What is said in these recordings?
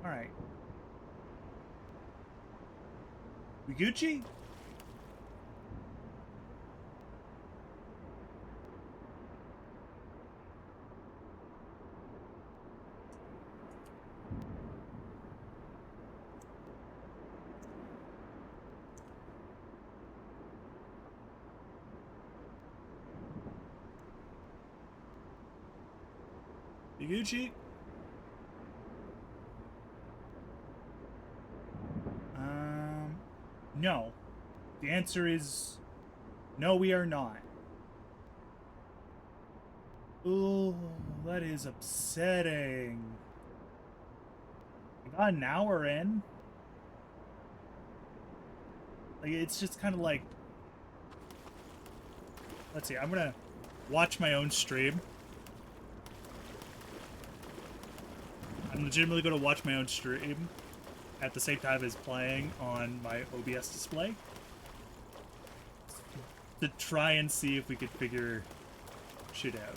Alright. We Gucci? Gucci? No. The answer is no, we are not. Ooh, that is upsetting. We got an hour in. Like, it's just kind of like... Let's see, I'm gonna watch my own stream. I'm legitimately gonna watch my own stream at the same time as playing on my OBS display to try and see if we could figure shit out.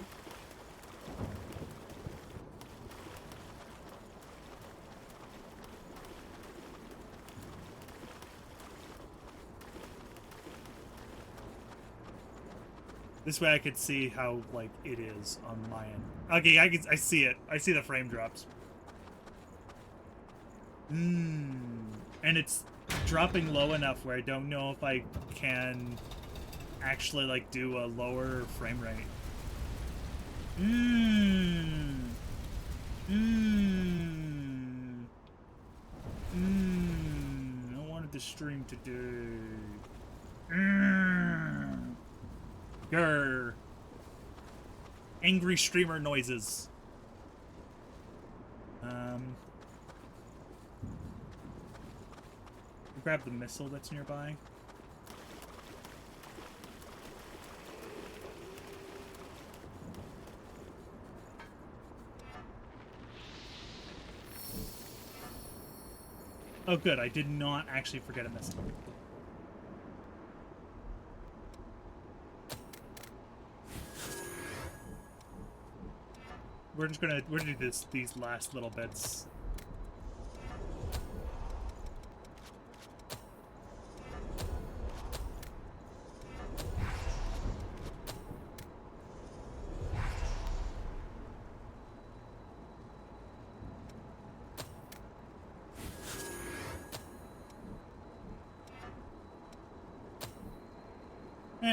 This way I could see how, like, it is on my end. Okay, I see it. I see the frame drops. And it's dropping low enough where I don't know if I can actually, like, do a lower frame rate. I wanted the stream to do. Grr. Angry streamer noises. Grab the missile that's nearby. Oh good, I did not actually forget a missile. We're gonna do these last little bits.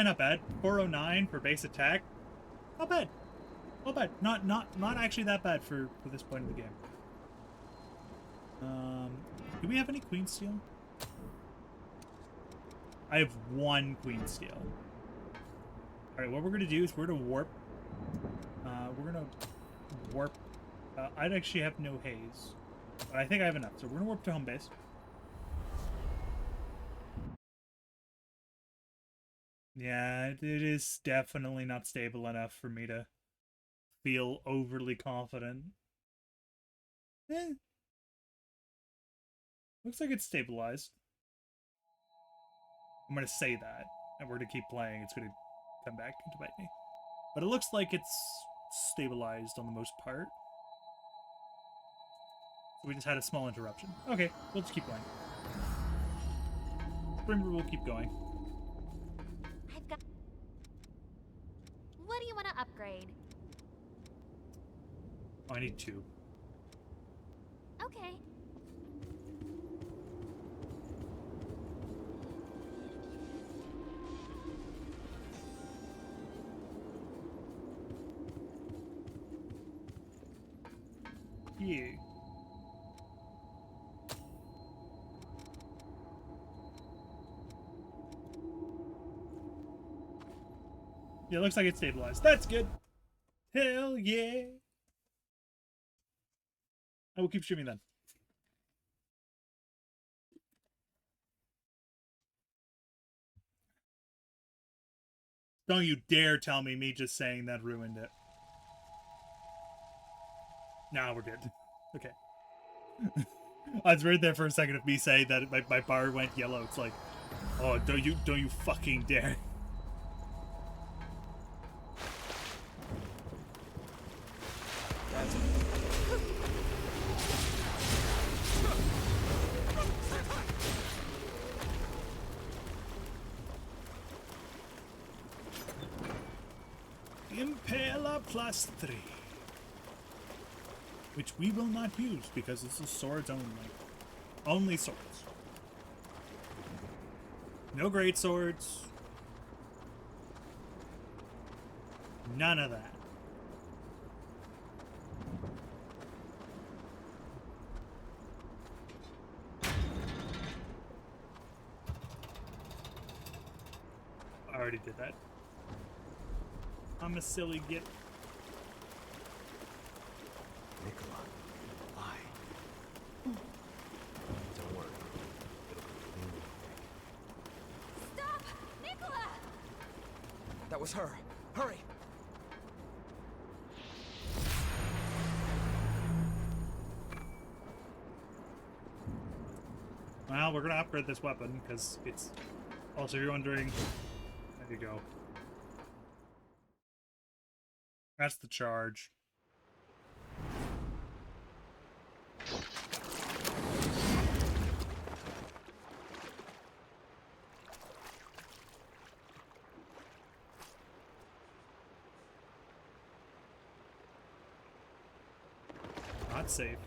Not bad. 409 for base attack. Not bad. Not bad. Not actually that bad for this point of the game. Do we have any Queen Steel? I have one Queen Steel. Alright, what we're gonna do is we're gonna warp. I'd actually have no haze. But I think I have enough, so we're gonna warp to home base. Yeah, it is definitely not stable enough for me to feel overly confident. Looks like it's stabilized. I'm gonna say that, and we're gonna keep playing. It's gonna come back to bite me. But it looks like it's stabilized on the most part. So we just had a small interruption. Okay, we'll just keep going. Brimmer will keep going. What do you want to upgrade? Oh, I need 2. Okay. Yeah. Yeah, it looks like it's stabilized. That's good. Hell yeah. I will keep streaming then. Don't you dare tell me just saying that ruined it. Nah, we're good. Okay. I was right there for a second of me saying that my bar went yellow. It's like, oh, don't you fucking dare. class 3. Which we will not use because it's a swords only. Only swords. No great swords. None of that. I already did that. I'm a silly git. Nicola, why? Don't worry. It'll be clean real quick. Stop! Nicola! That was her. Hurry! Well, we're gonna upgrade this weapon because it's. Also, if you're wondering, there you go. That's the charge. Not safe.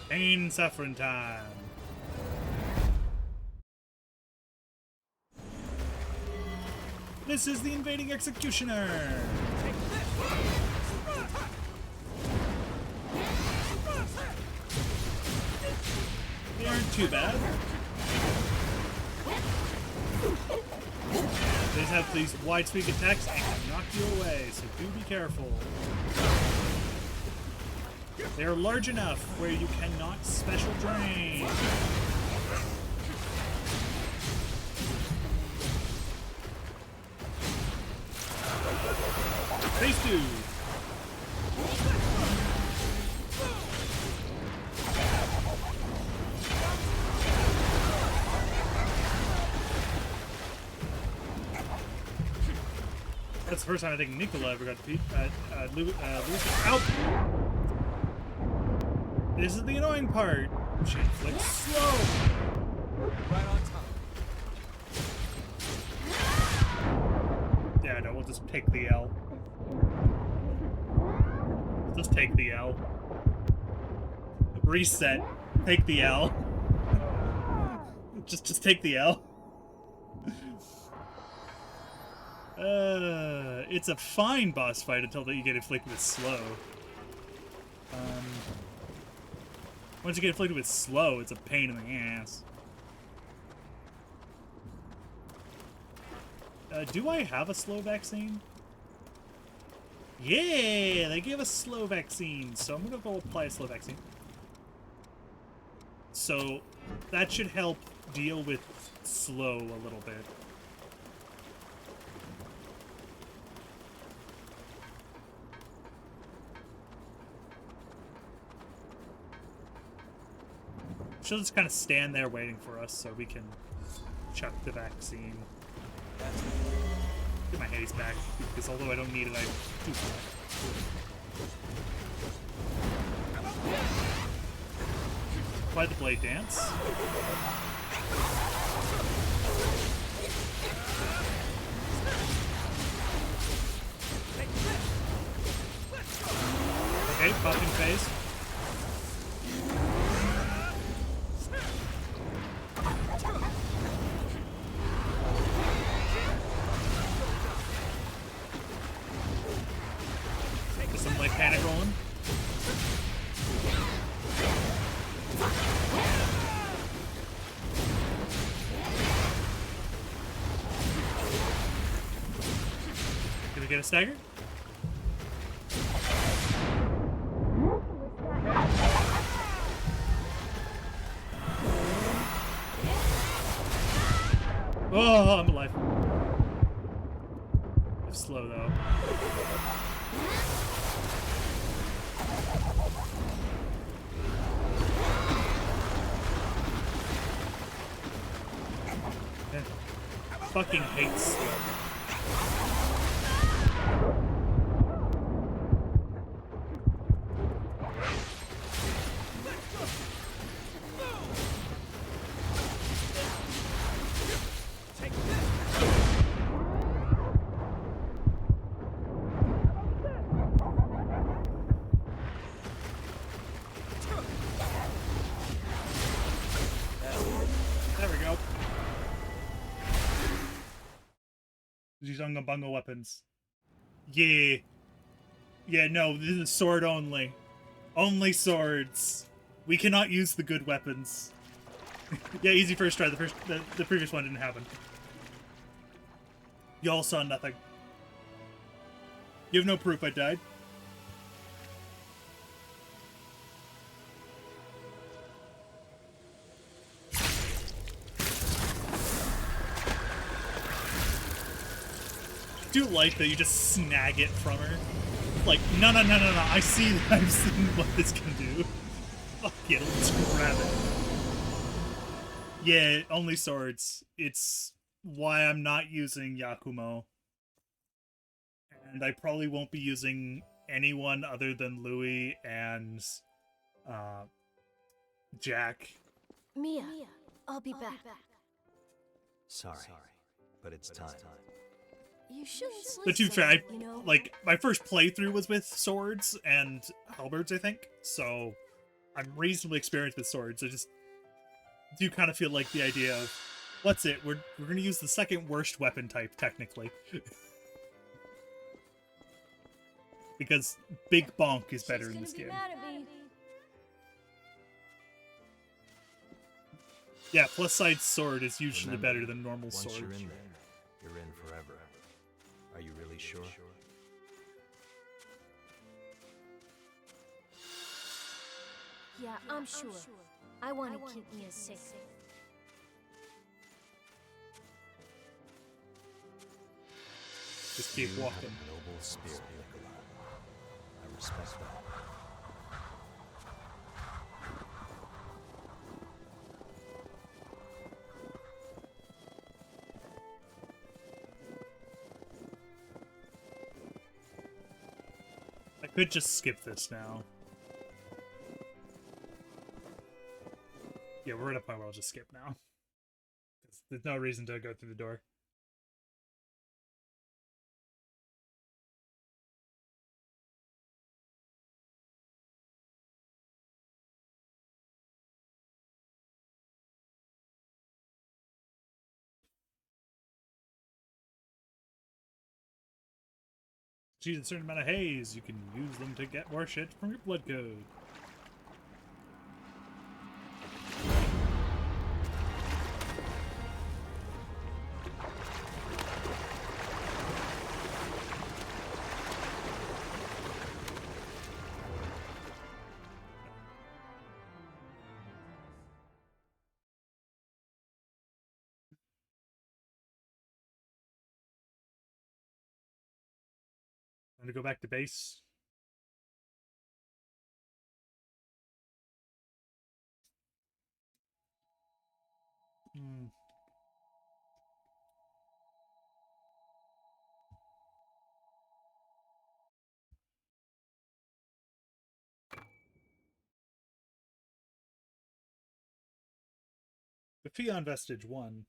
Pain suffering time. This is the invading executioner. They aren't too bad. They just have these wide sweep attacks and can knock you away, so do be careful. They are large enough where you cannot special drain. Phase 2. That's the first time I think Nicola ever got beat. Ow! This is the annoying part. She inflicts slow. Right on time. Yeah, no, we'll just take the L. Just take the L. Reset. Take the L. just take the L. It's a fine boss fight until you get inflicted with slow. Once you get inflicted with slow, it's a pain in the ass. Do I have a slow vaccine? Yeah, they gave us slow vaccine, so I'm gonna go apply a slow vaccine. So that should help deal with slow a little bit. She'll just kind of stand there waiting for us so we can chuck the vaccine. Get my haze back, because although I don't need it, I do so. Apply the blade dance. Okay, popping phase. Panic rolling. Did we get a stagger? Oh, I'm alive. It's slow though. I fucking hate slow. There we go. These Unga Bunga weapons. Yeah. Yeah, no, this is sword only. Only swords. We cannot use the good weapons. Yeah, easy first try. The previous one didn't happen. Y'all saw nothing. You have no proof I died. I do like that you just snag it from her. Like, no, I see that. I've seen what this can do. Fuck it, let's grab it. Yeah, only swords. It's why I'm not using Yakumo. And I probably won't be using anyone other than Louis and Jack. Mia, I'll be back. Sorry, but it's time. You shouldn't sleep. The two so try, late, you know? like, my first playthrough was with swords and halberds, I think. So I'm reasonably experienced with swords. I just do kind of feel like the idea of, what's it? We're gonna use the second worst weapon type, technically. Because Big Bonk is better in this game. Yeah, plus side sword is usually Remember, better than normal once sword. you're in there, you're in forever. Are you really sure? Yeah, I'm sure. I want to keep Mia safe. Just keep You have walking. a noble spirit, Nicola. I respect that. I could just skip this now. Yeah, we're at a point where I'll just skip now. There's no reason to go through the door. Choose a certain amount of haze. You can use them to get more shit from your blood code. I'm gonna go back to base. Hmm. The Fion Vestige 1.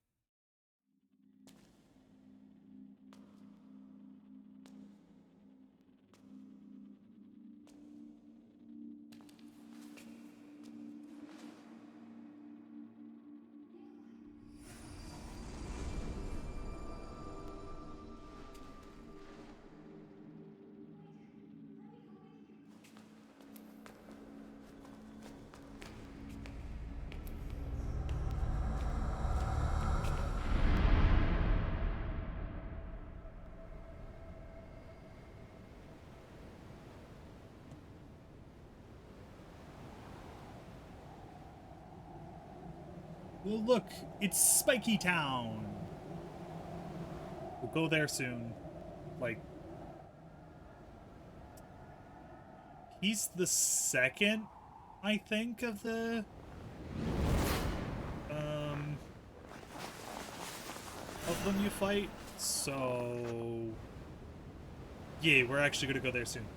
Well, look, it's Spiky Town. go there soon. Like, he's the second, I think, of the of them you fight. So yeah, we're actually gonna go there soon.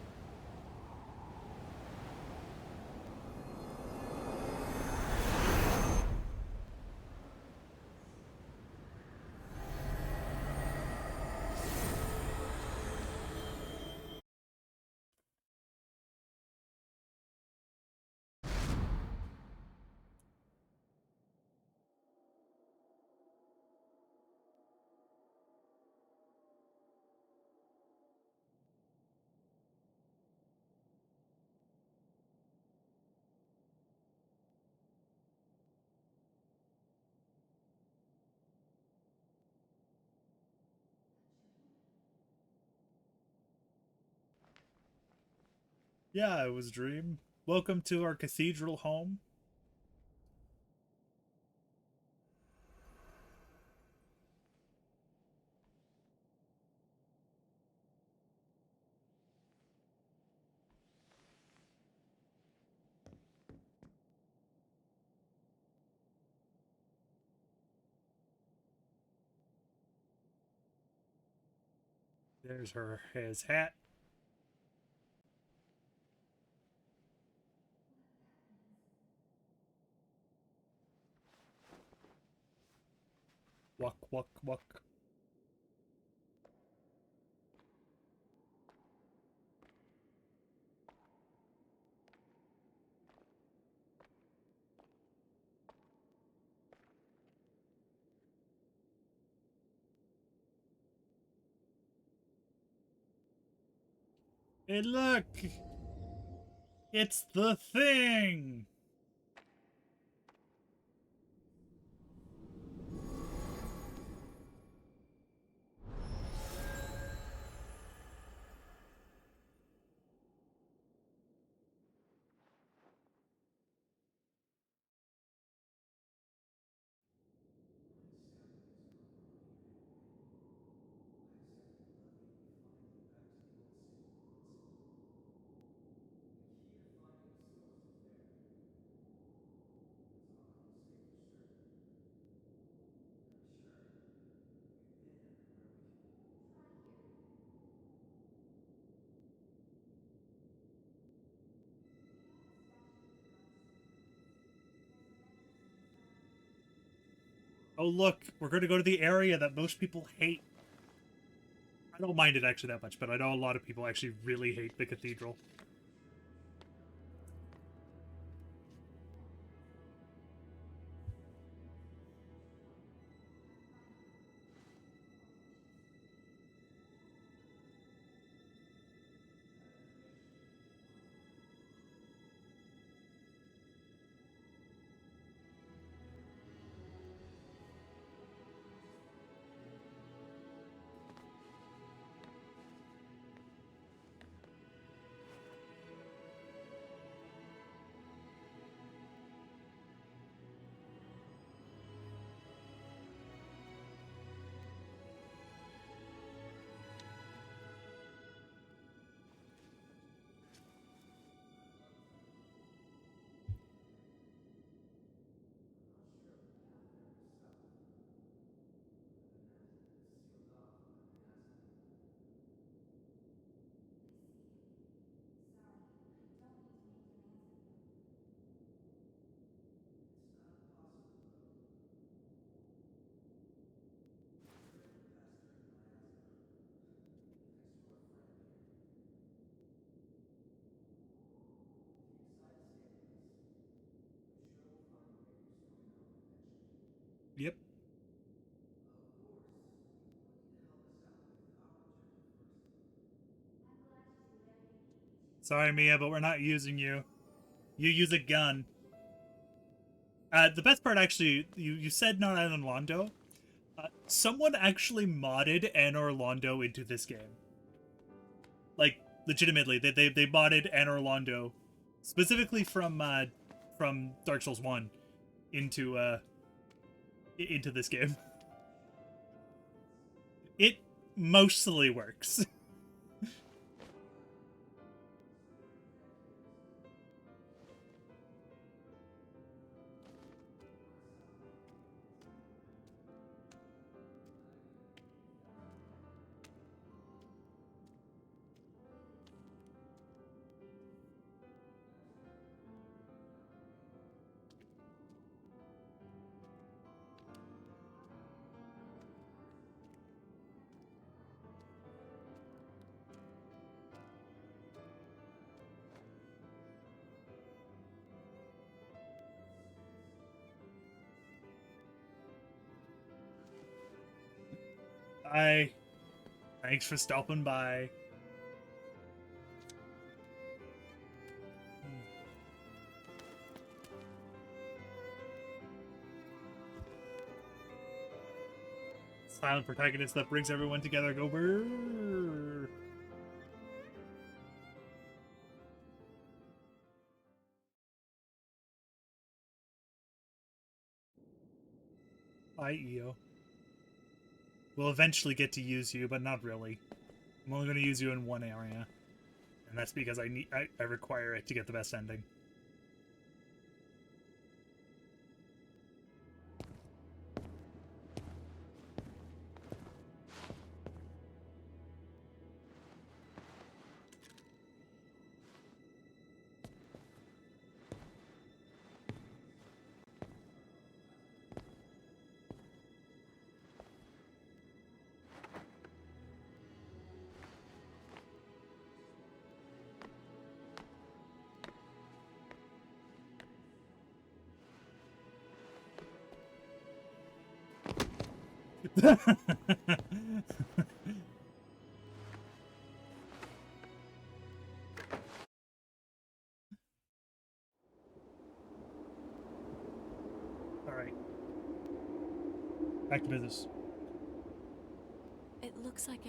Yeah, it was Dream. Welcome to our cathedral home. There's his hat. Walk, walk, walk. Hey, look! It's the thing! Oh, look, we're going to go to the area that most people hate. I don't mind it actually that much, but I know a lot of people actually really hate the cathedral. Yep. Sorry, Mia, but we're not using you. You use a gun. The best part, actually, you said not Anor Londo. Someone actually modded Anor Londo into this game. Like, legitimately, they modded Anor Londo, specifically from Dark Souls 1 into this game. It mostly works. Bye. Thanks for stopping by. Silent protagonist that brings everyone together. Go brrr. Bye, Io. We'll eventually get to use you, but not really. I'm only going to use you in one area, and that's because I require it to get the best ending. Alright. Back to business. It looks like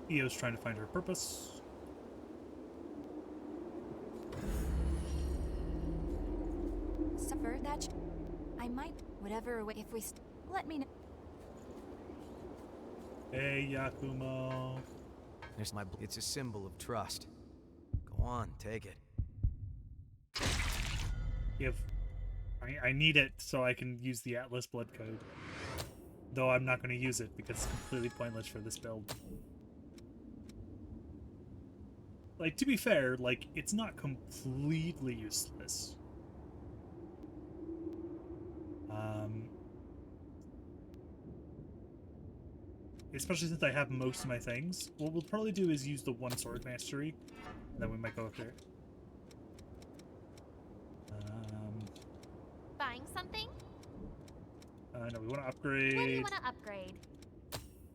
Io's trying to find her purpose. suffer that. I might. Whatever. If we. Let me know. Hey, Yakumo. There's my. It's a symbol of trust. Go on, take it. If I need it so I can use the Atlas blood code. Though I'm not going to use it because it's completely pointless for this build. Like, to be fair, like, it's not completely useless. Especially since I have most of my things. What we'll probably do is use the one sword mastery, and then we might go up there. Buying something? No, we want to upgrade. What do you want to upgrade?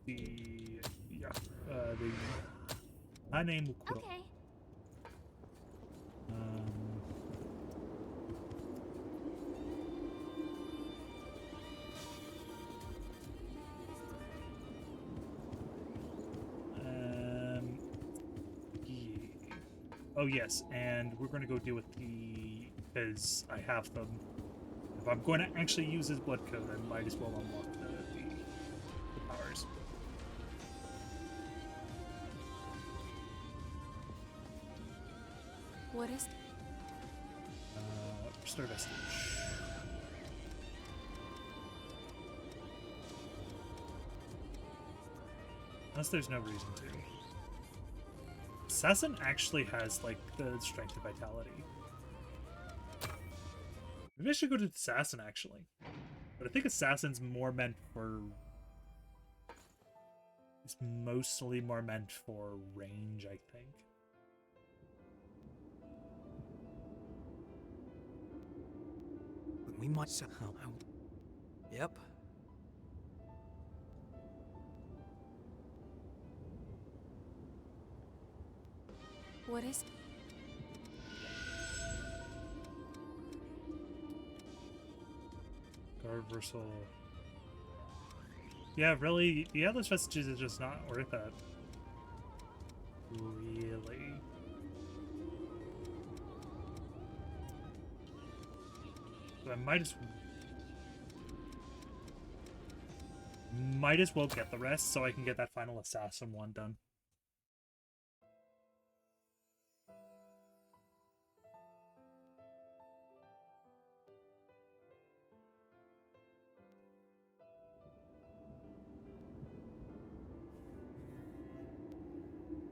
The Hane Mukuro. Okay. Yeah. Oh yes, and we're going to go deal with the, because I have them. If I'm going to actually use his blood code, I might as well unlock the powers. What is? Restore vestige. Unless there's no reason to. Assassin actually has, like, the strength and vitality. Maybe I should go to Assassin, actually. But I think Assassin's more meant for... It's mostly more meant for range, I think. We might somehow. Yep. What is? Guard reversal. Yeah, really, the Atlas Vestiges is just not worth it. Really. So I might as... Might as well get the rest so I can get that final assassin one done.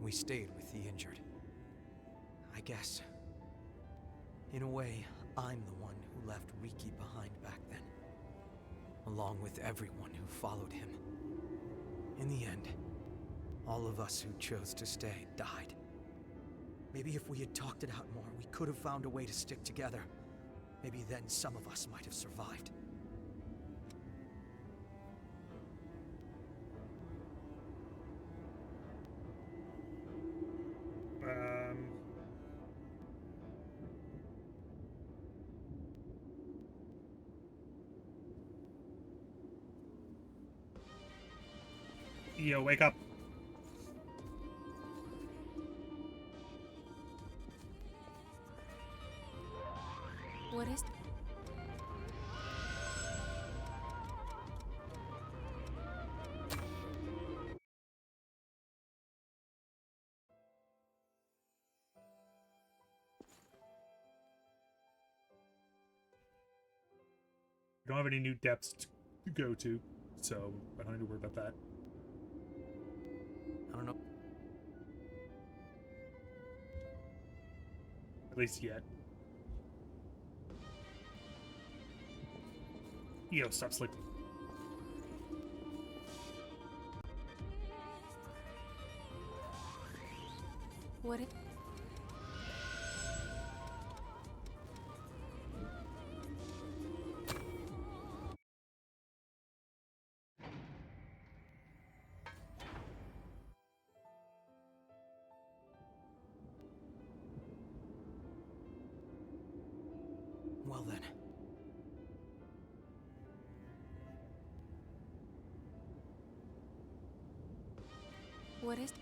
We stayed with the injured. I guess, in a way, I'm the one who left Riki behind back then, along with everyone who followed him. In the end, all of us who chose to stay died. Maybe if we had talked it out more, we could have found a way to stick together. Maybe then some of us might have survived. Yo, wake up. What is... We don't have any new depths to go to, so I don't need to worry about that. I don't know. At least yet. Yo, stop sleeping. What it... Well then. What is...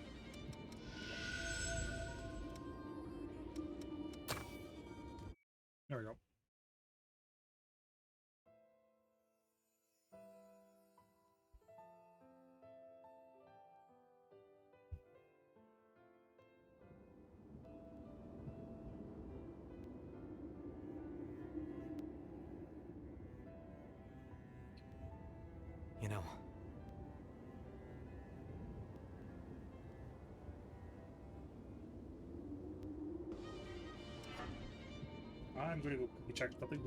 There we go. You know, I'm gonna go quickly check something.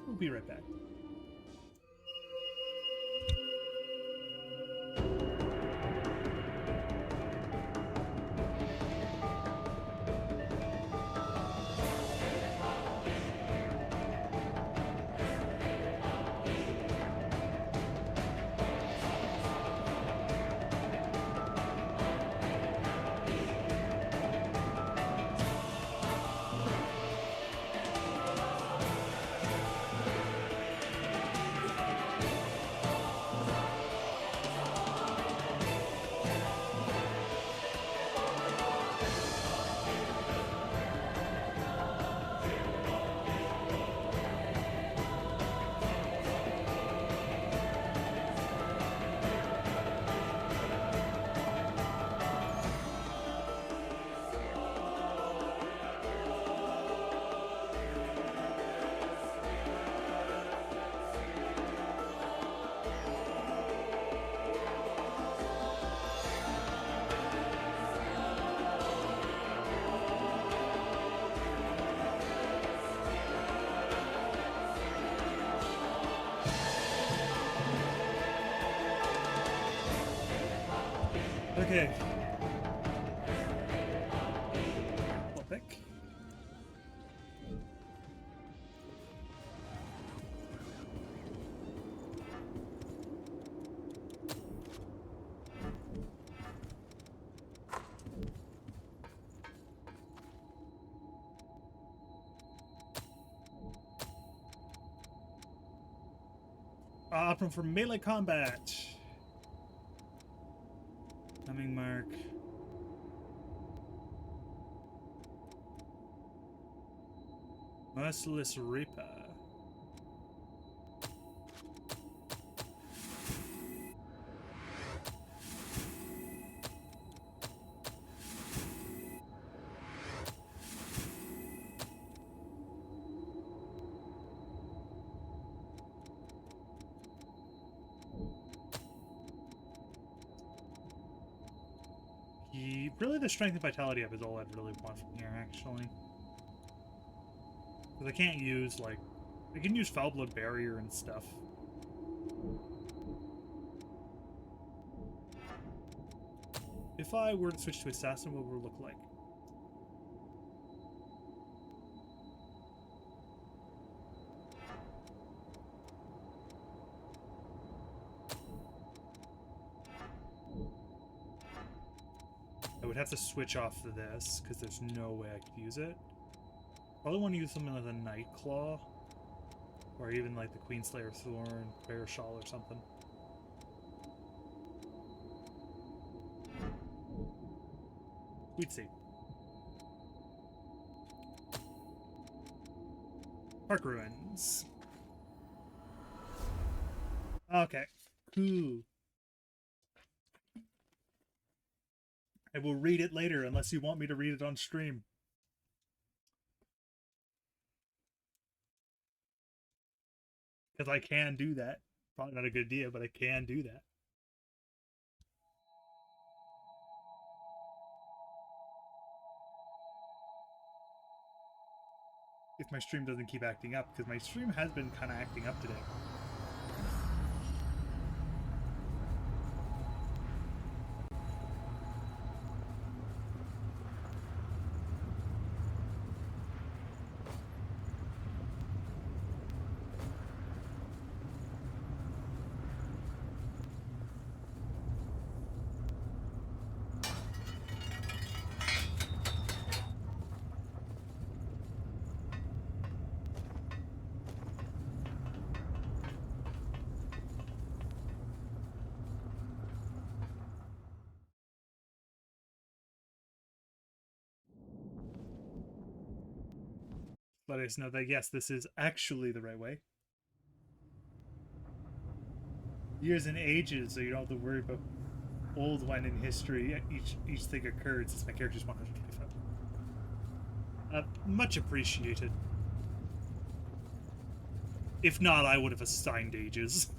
We'll be right back. Okay. Topic. Option for melee combat. Coming mark. Merciless Reaper. Really, the strength and vitality up is all I'd really want from here, actually. Because I can't use, like... I can use Foul Blood Barrier and stuff. If I were to switch to Assassin, what would it look like? I would have to switch off this, because there's no way I could use it. Probably want to use something like the Nightclaw. Or even like the Queenslayer Thorn, Bear Shawl or something. We'd see. Park Ruins. Okay. Cool. I will read it later unless you want me to read it on stream. Because I can do that. Probably not a good idea, but I can do that. If my stream doesn't keep acting up, because my stream has been kind of acting up today. Let us know that, yes, this is actually the right way. Years and ages, so you don't have to worry about old when in history each thing occurred, since my character's 125. Much appreciated. If not, I would have assigned ages.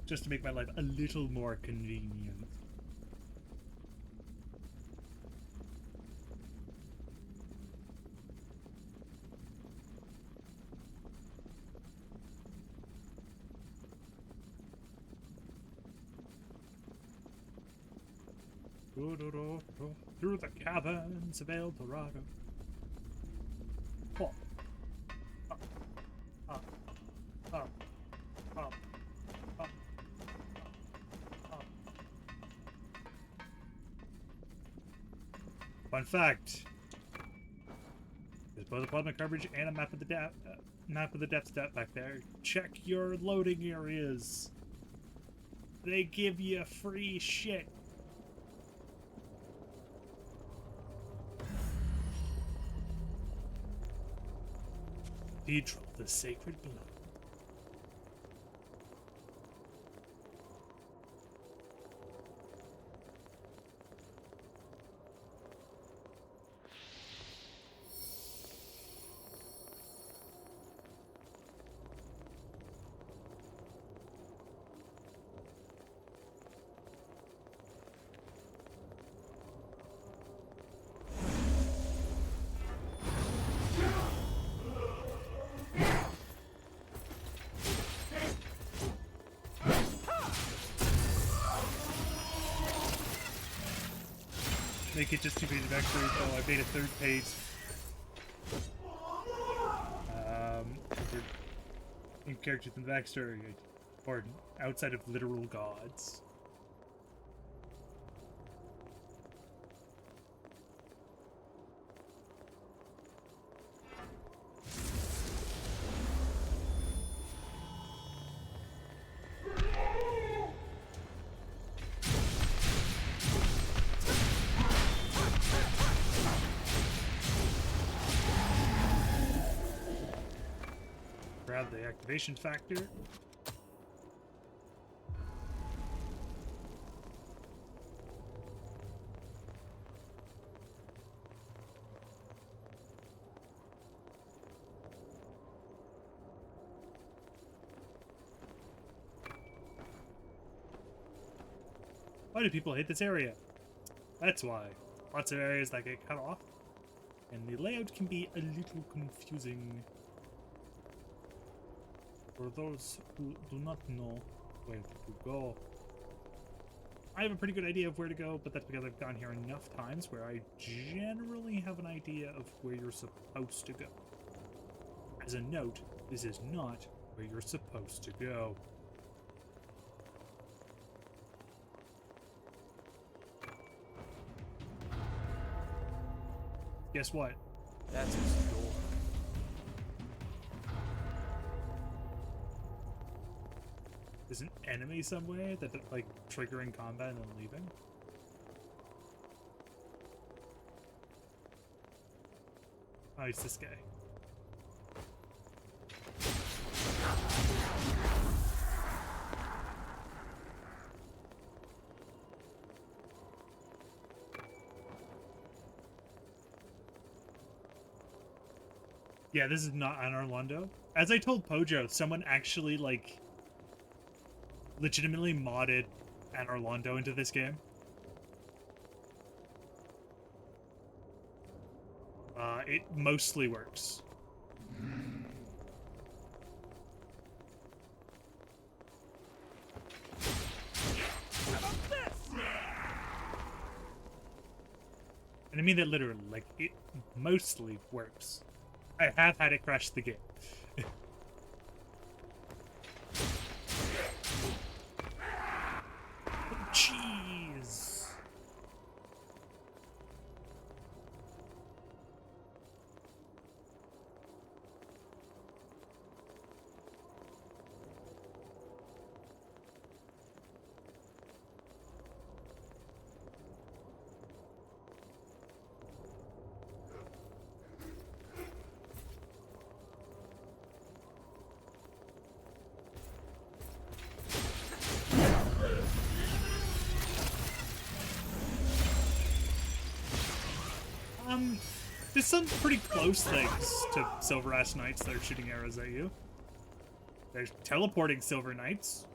Just to make my life a little more convenient. Through the caverns of El Dorado. Up, up, up, up, up, up. Fun fact: there's both apartment coverage and a map of the depth stat back there. Check your loading areas. They give you free shit. Cathedral of the Sacred Blood. Make it just 2 pages of extra, so I made a 3rd page. In characters in the backstory, or outside of literal gods. Grab the activation factor. Why do people hate this area? That's why. Lots of areas that get cut off, and the layout can be a little confusing for those who do not know where to go. I have a pretty good idea of where to go, but that's because I've gone here enough times where I generally have an idea of where you're supposed to go. As a note, this is not where you're supposed to go. Guess what? That's his door. There's an enemy somewhere that, like, triggering combat and then leaving? Oh, it's this guy. Yeah, this is not Anor Londo. As I told Pojo, someone actually, like, legitimately modded Anor Londo into this game. It mostly works. And I mean that literally, like, it mostly works. I have had it crash the game. Jeez. There's some pretty close things to Silver Ash Knights that are shooting arrows at you. There's teleporting Silver Knights.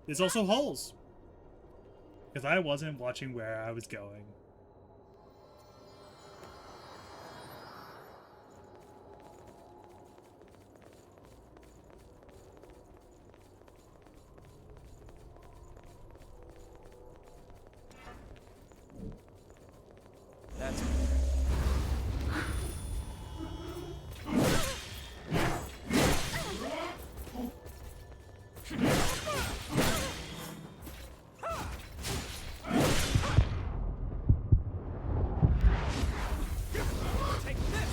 There's also holes. Because I wasn't watching where I was going. That's take this.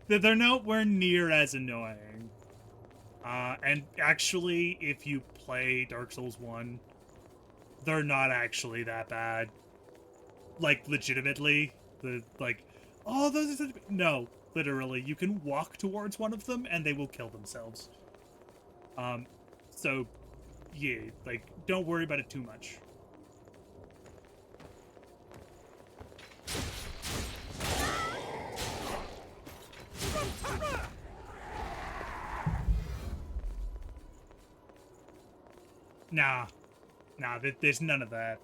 They're nowhere near as annoying. And actually, if you play Dark Souls 1, they're not actually that bad. Like, legitimately. Oh, those are... No, literally. You can walk towards one of them, and they will kill themselves. So, yeah, like, don't worry about it too much. Nah, there's none of that.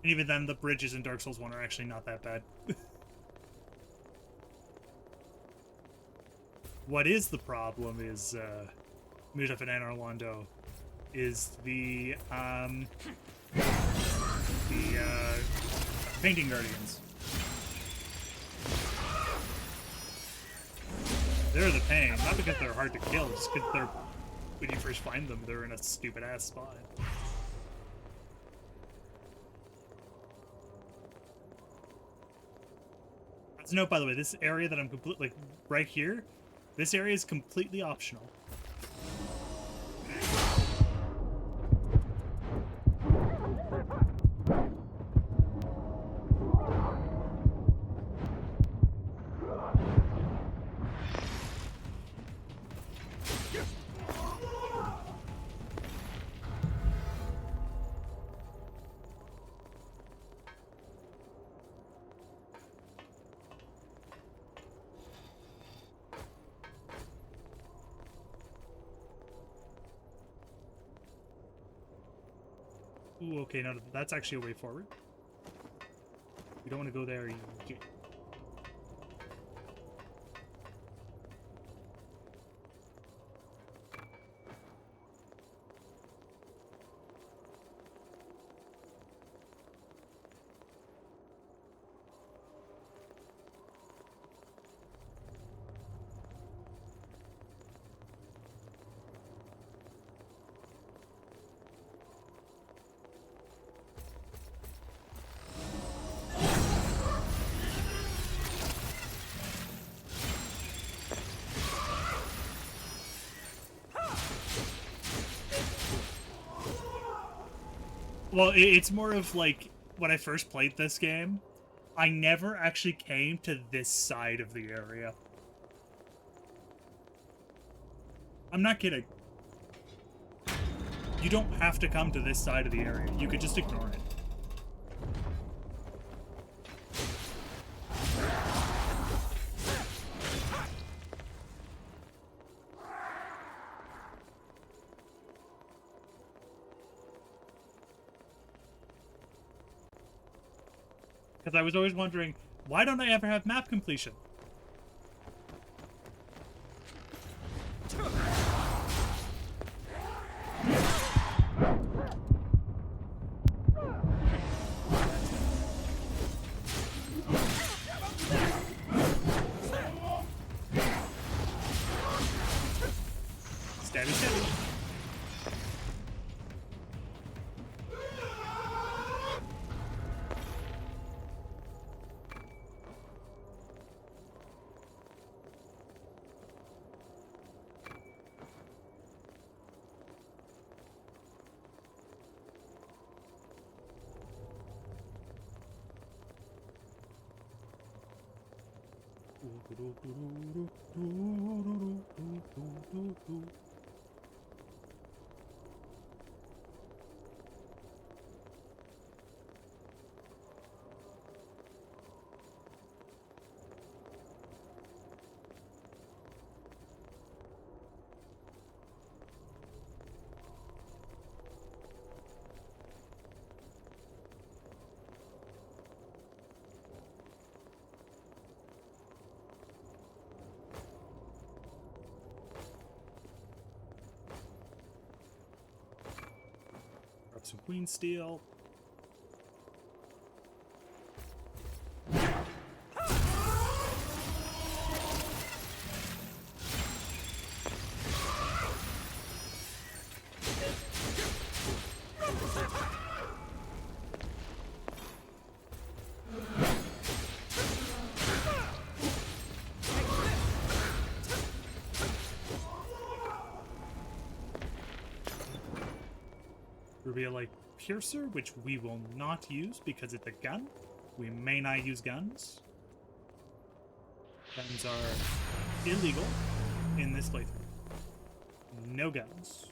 And even then, the bridges in Dark Souls 1 are actually not that bad. What is the problem is, Mutaf and Anor Londo, is the Painting Guardians. They're the pain, not because they're hard to kill, just because they're, when you first find them, they're in a stupid-ass spot. As a note, by the way, this area that I'm completely, like, right here, this area is completely optional. Ooh, okay, now that's actually a way forward. You don't want to go there. You get... Well, it's more of like, when I first played this game, I never actually came to this side of the area. I'm not kidding. You don't have to come to this side of the area. You could just ignore it. Because I was always wondering, why don't I ever have map completion? Stabby, stabby. Grab some queen steel. Rubia like Piercer, which we will not use because it's a gun. We may not use guns. Guns are illegal in this playthrough. No guns.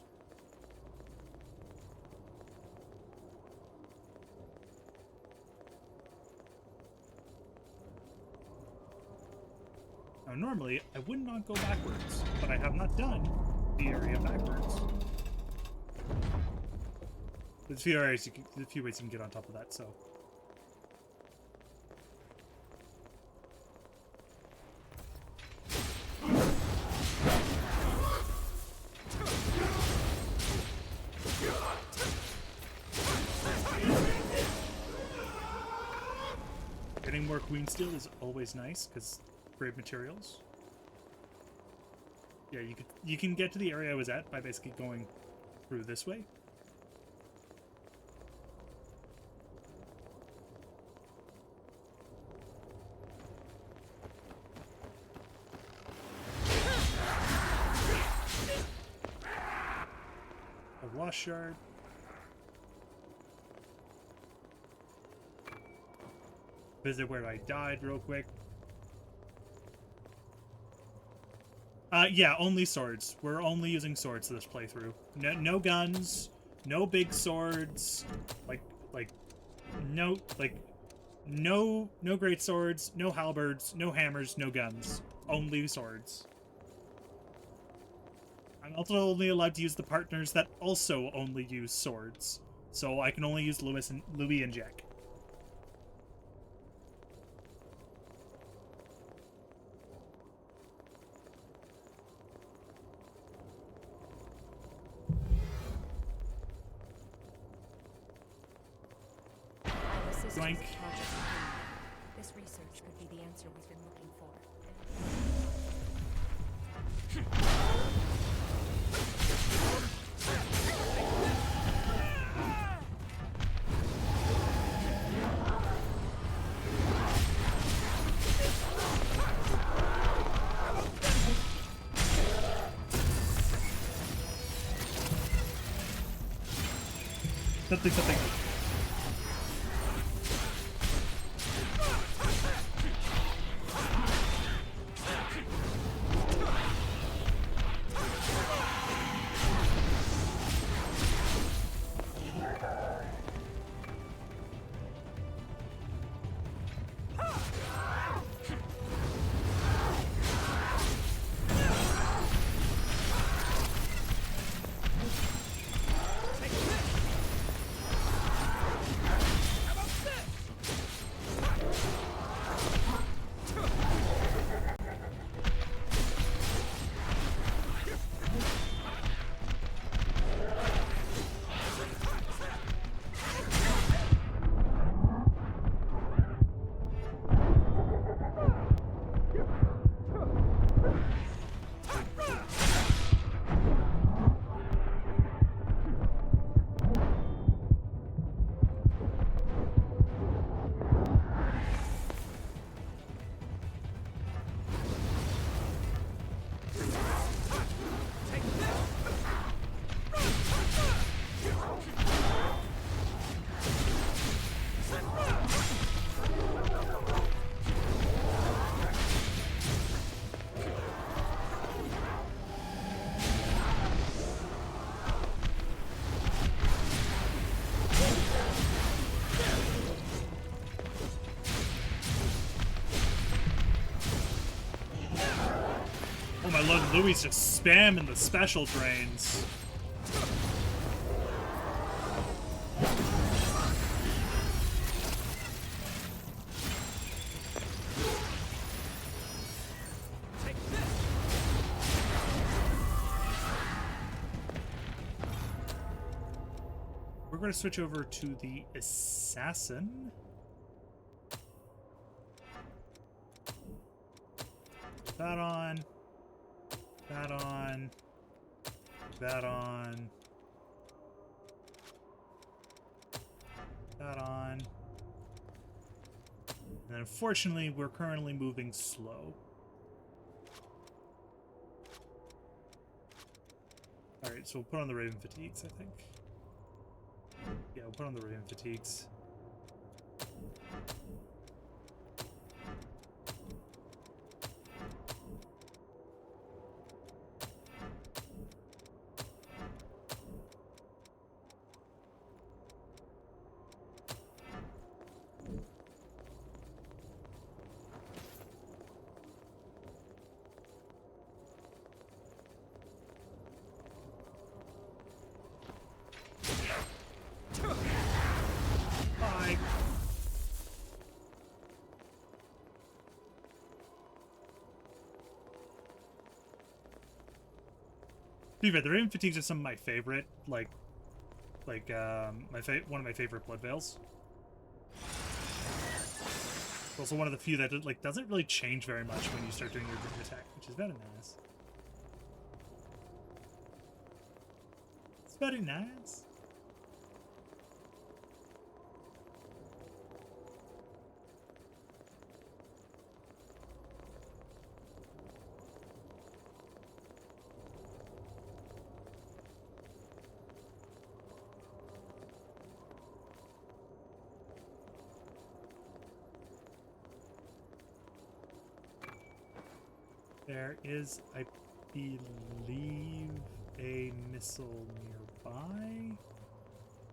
Now, normally, I would not go backwards, but I have not done the area backwards. There's a few areas, there's a few ways you can get on top of that, so... Getting more queen steel is always nice, because great materials. Yeah, you can get to the area I was at by basically going through this way. A wash shard. Visit where I died real quick. Yeah, only swords. We're only using swords this playthrough. No guns, no big swords, no great swords, no halberds, no hammers, no guns. Only swords. I'm also only allowed to use the partners that also only use swords. So I can only use Louis and Jack. This Doink. This research could be the answer we've been looking for. Something. Oh my lord, Louis just spamming the special drains. We're going to switch over to the assassin. That on. That on. That on. That on. And unfortunately, we're currently moving slow. Alright, so we'll put on the Raven Fatigues, I think. Yeah, we'll put on the Raven Fatigues. Bye. To be fair, the Raven Fatigues are some of my favorite, one of my favorite Blood Veils. It's also one of the few that doesn't really change very much when you start doing your group attack, which is very nice. It's very nice. There is, I believe, a missile nearby.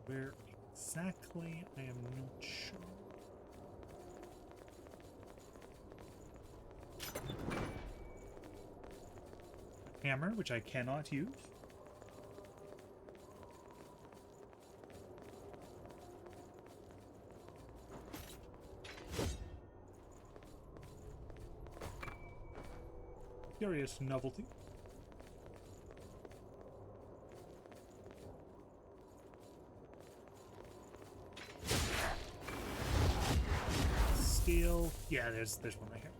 Where exactly, I am not sure. Hammer, which I cannot use. Curious novelty. Steel. Yeah, there's one right here.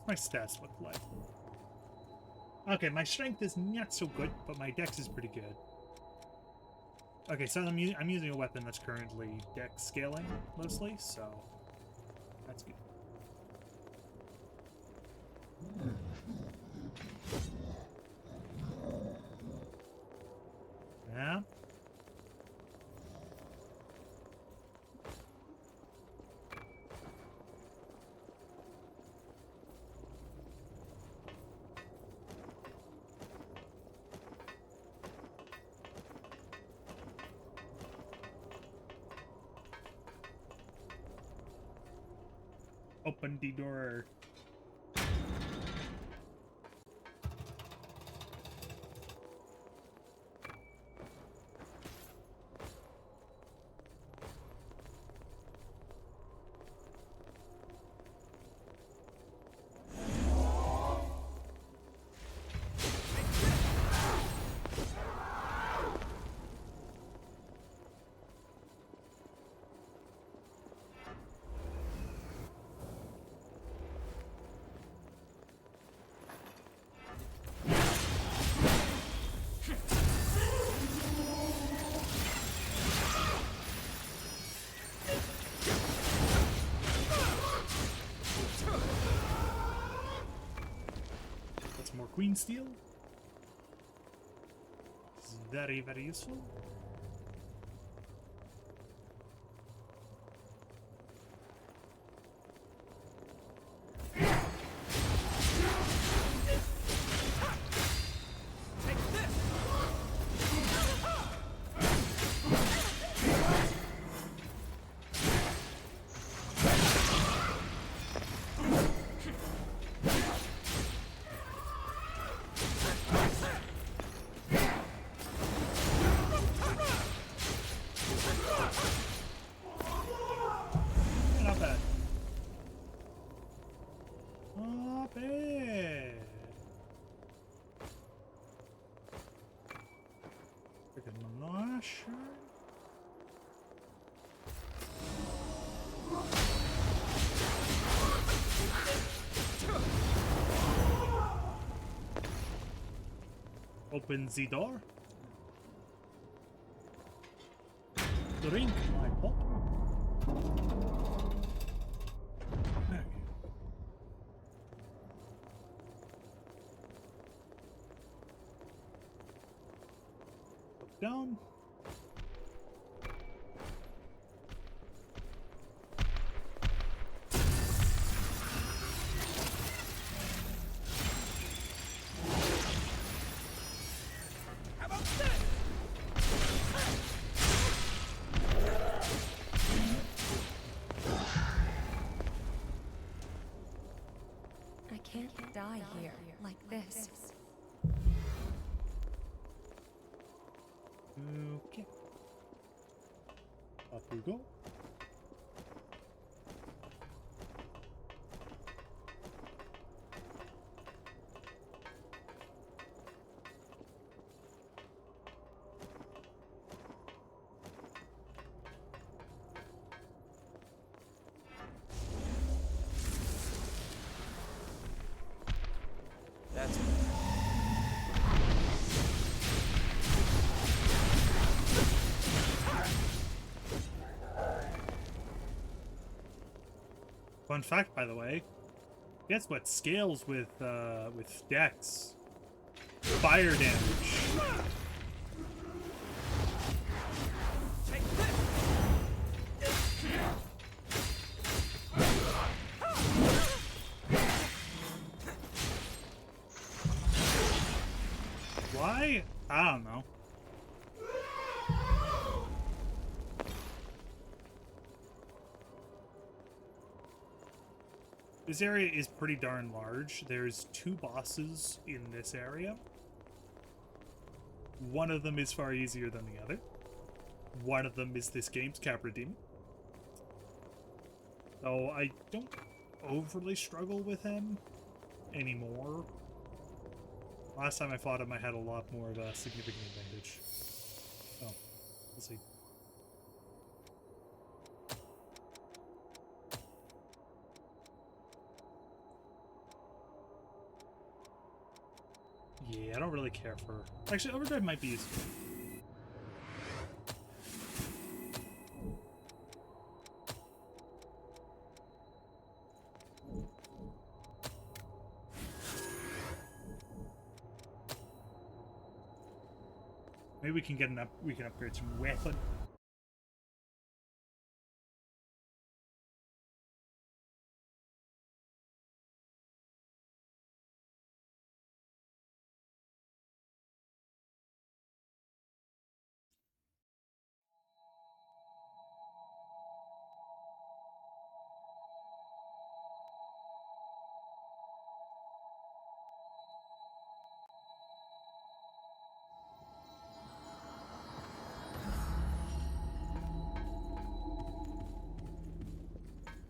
What's my stats look like? Okay, my strength is not so good, but my dex is pretty good. Okay, so I'm using a weapon that's currently dex scaling mostly, so that's good. Yeah. Open the door. More queen steel. This is very, very useful. Not bad. Not bad. Freaking Monash. Open the door. Drink my pop. Okay. Up, down. I can't die here like this. Okay. Up we go. That's Fun fact, by the way, guess what scales with dex? Fire damage. Why? I don't know. This area is pretty darn large. There's 2 bosses in this area. One of them is far easier than the other. One of them is this game's Capra Demon. So I don't overly struggle with him anymore. Last time I fought him, I had a lot more of a significant advantage. Oh, we'll see. Yeah, I don't really care for... Actually, Overdrive might be useful. Maybe we can get we can upgrade some weapon.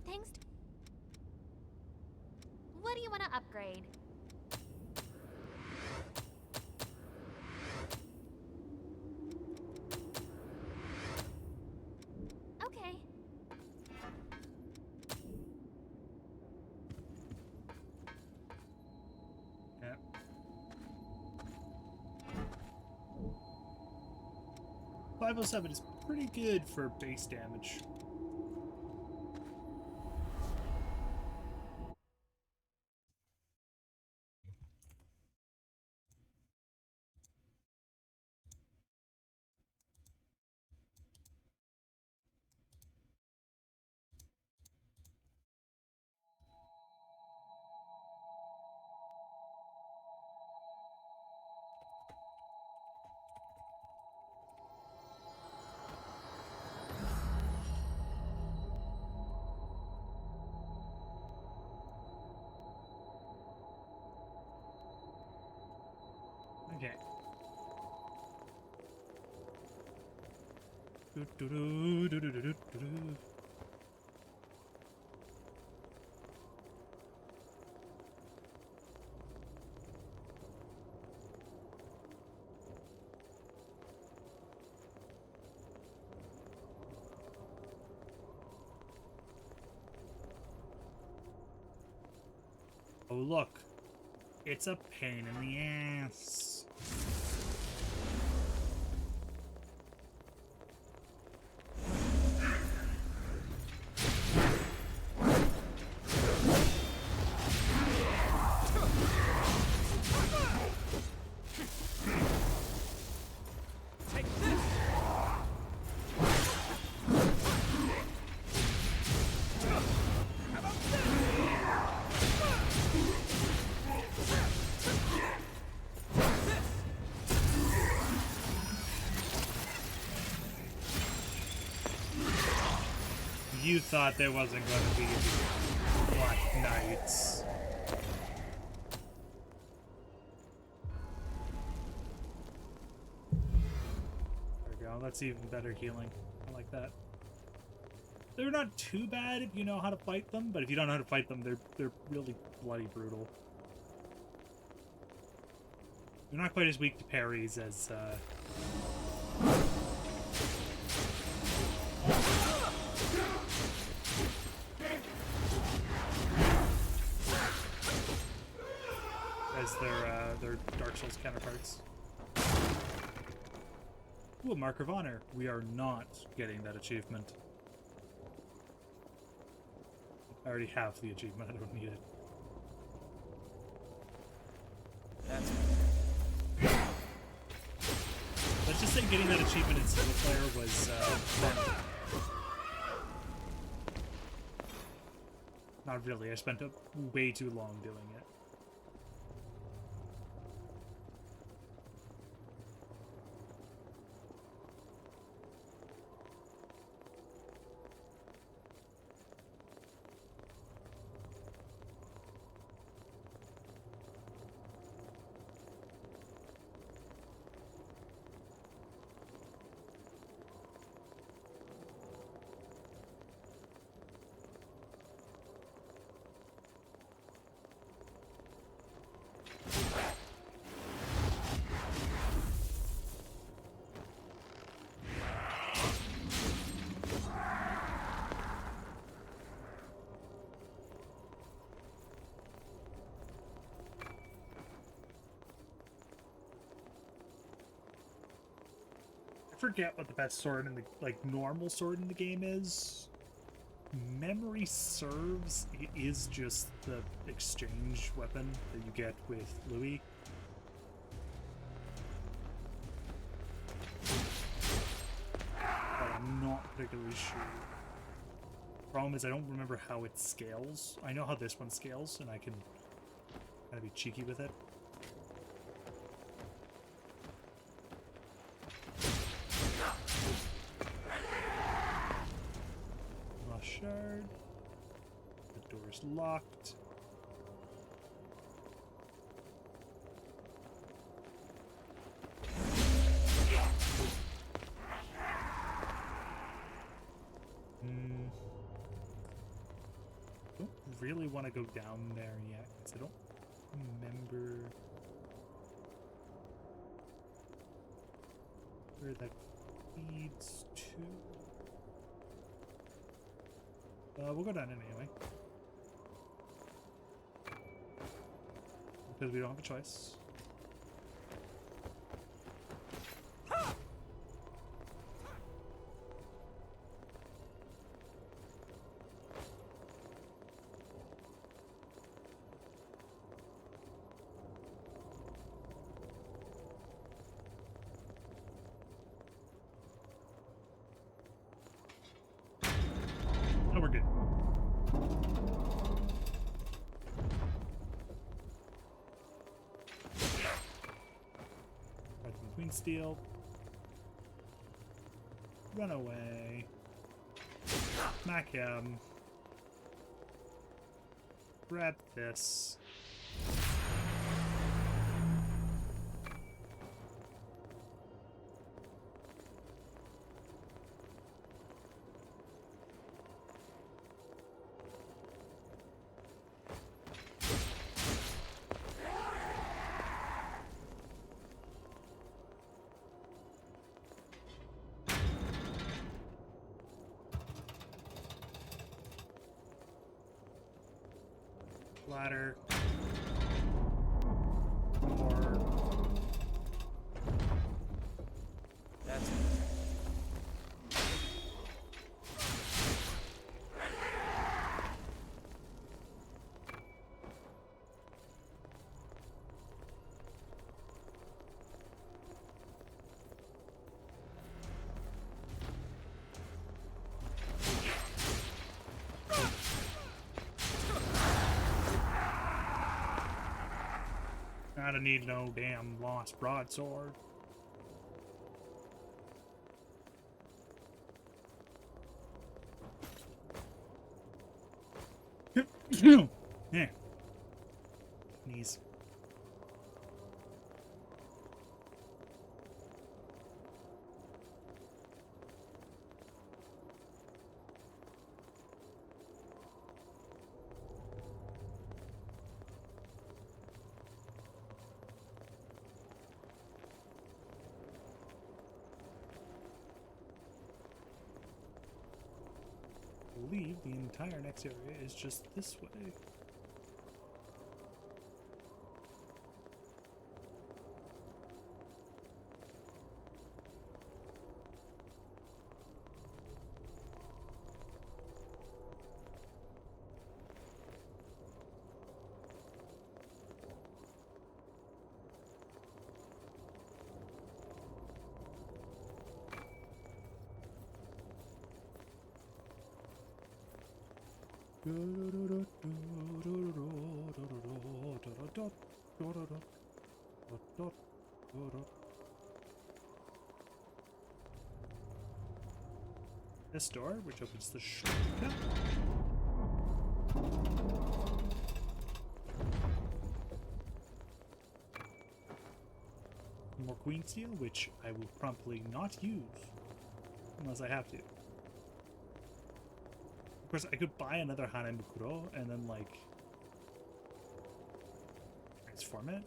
Thanks. What do you want to upgrade? Okay. Yeah. 507 is pretty good for base damage. Okay. Oh, look. It's a pain in the ass. You thought there wasn't going to be Black Knights. There we go. That's even better healing. I like that. They're not too bad if you know how to fight them, but if you don't know how to fight them, they're really bloody brutal. They're not quite as weak to parries as their Dark Souls counterparts. Ooh, a Mark of Honor. We are not getting that achievement. I already have the achievement, I don't need it. That's Let's just say getting that achievement in single player was fun. Not really, I spent way too long doing it. forget what the best sword in the like normal sword in the game is. Memory serves, it is just the exchange weapon that you get with Louis. But I'm not particularly sure. Problem is I don't remember how it scales. I know how this one scales, and I can kind of be cheeky with it. Lost shard. The door's locked. Don't really want to go down there yet, because I don't remember where that leads to. We'll go down anyway. Because we don't have a choice. Oh, we're good. Queen Steel. Run away. Smack him. Grab this. Ladder. Or That's I don't need no damn lost broadsword. Yeah. Knees. I believe the entire next area is just this way. This door, which opens the shortcut. More Queen Steel, which I will promptly not use unless I have to. Of course, I could buy another Hanemukuro and then, like, transform it,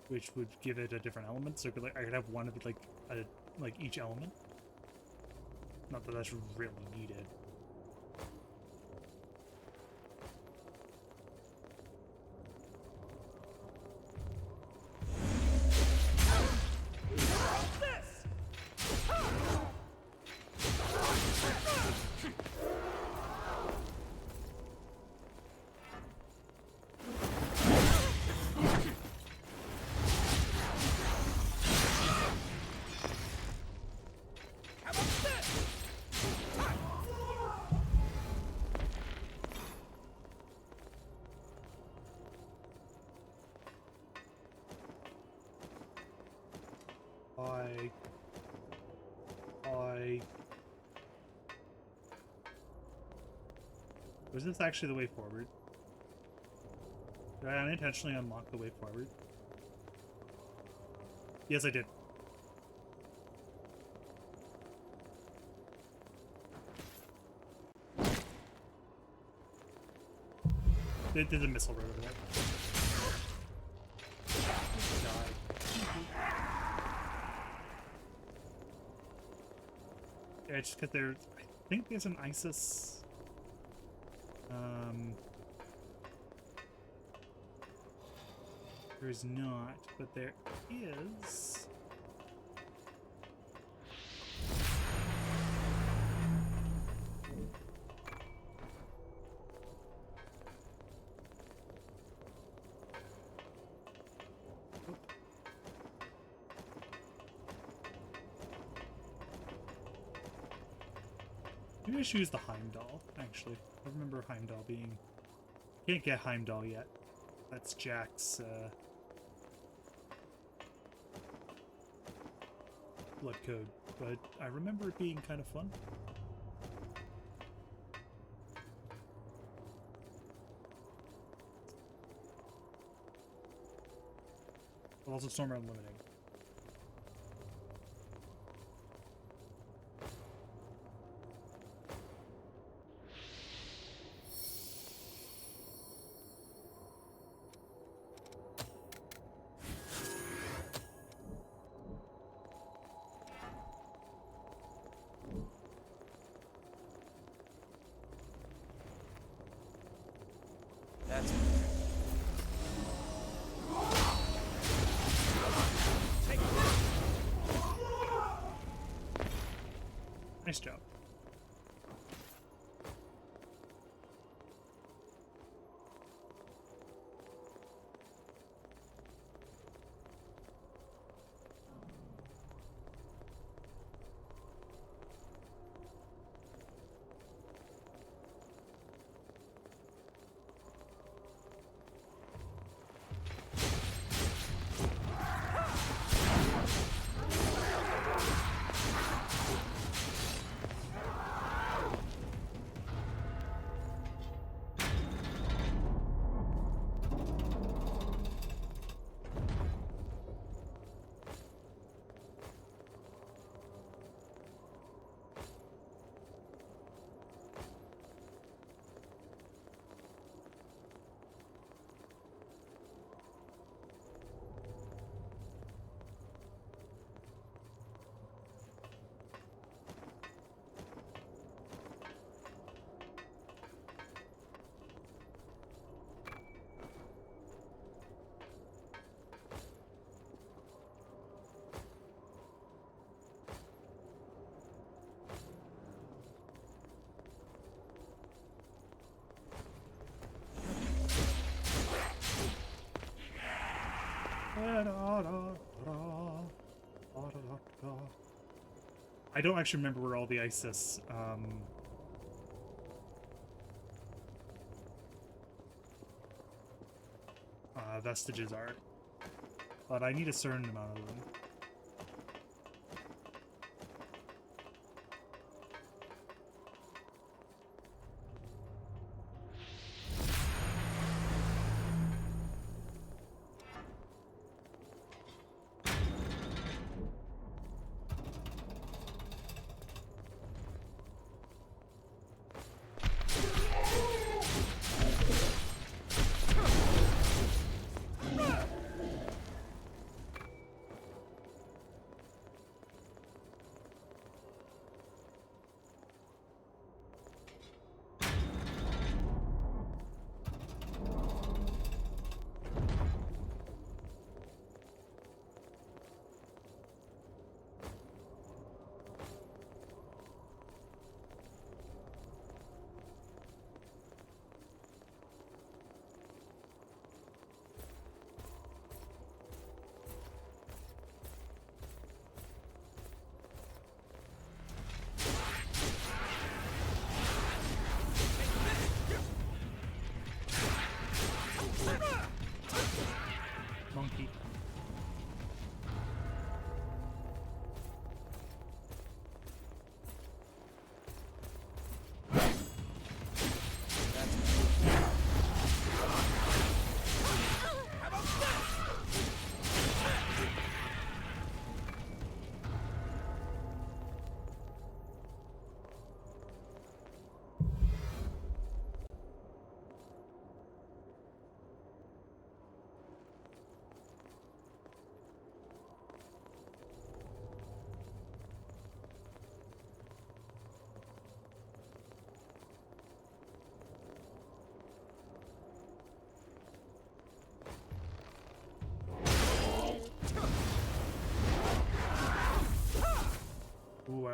which would give it a different element. So I could have one of it, like each element. Not that that's really needed. I. Was this actually the way forward? Did I unintentionally unlock the way forward? Yes, I did. There's a missile right over there. Die. Yeah, it's just because there's... I think there's an ISIS... There's not, but there is... Maybe I should use the Heimdall, actually. I remember Heimdall being... Can't get Heimdall yet. That's Jack's, blood code. But I remember it being kind of fun. Also Storm Unlimited. That's it. Nice job. I don't actually remember where all the ISIS vestiges are, but I need a certain amount of them. Monkey.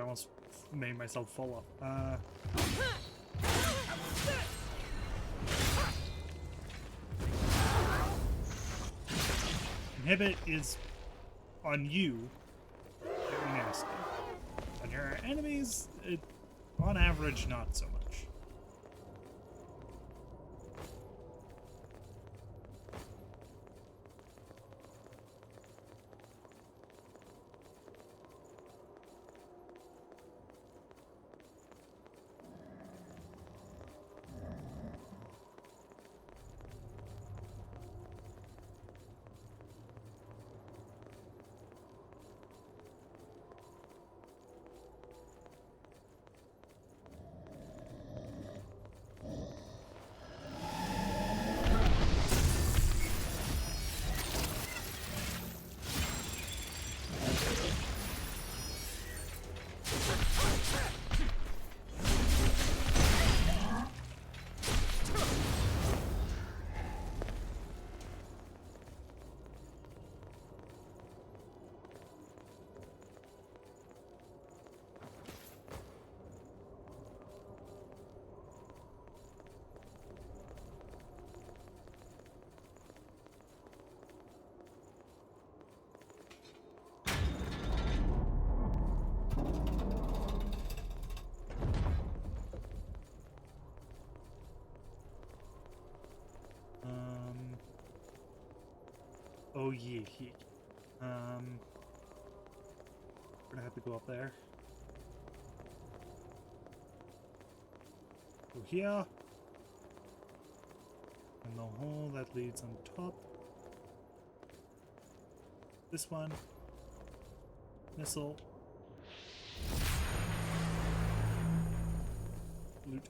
almost made myself full up. Inhibit is on you. Very nasty. On your enemies, on average, not so much. Oh yeah, yeah. We're gonna have to go up there. Go here. And the hole that leads on top. This one. Missile. Loot.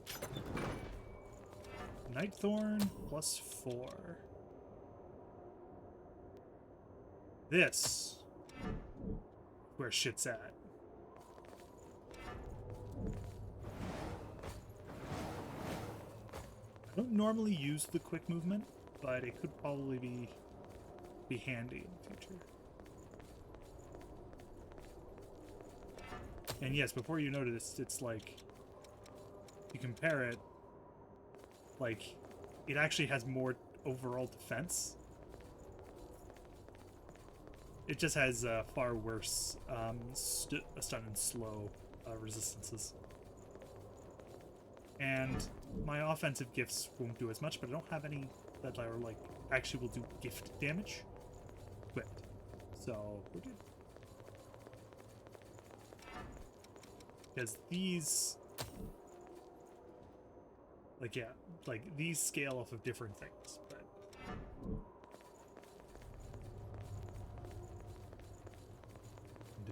Nightthorn +4. This where shit's at. I don't normally use the quick movement, but it could probably be handy in the future. And yes, before you notice, it's like you compare it, like it actually has more overall defense. It just has far worse stun and slow resistances. And my offensive gifts won't do as much, but I don't have any that are like actually will do gift damage equipped. So we're good. Because these, like, yeah, like these scale off of different things, but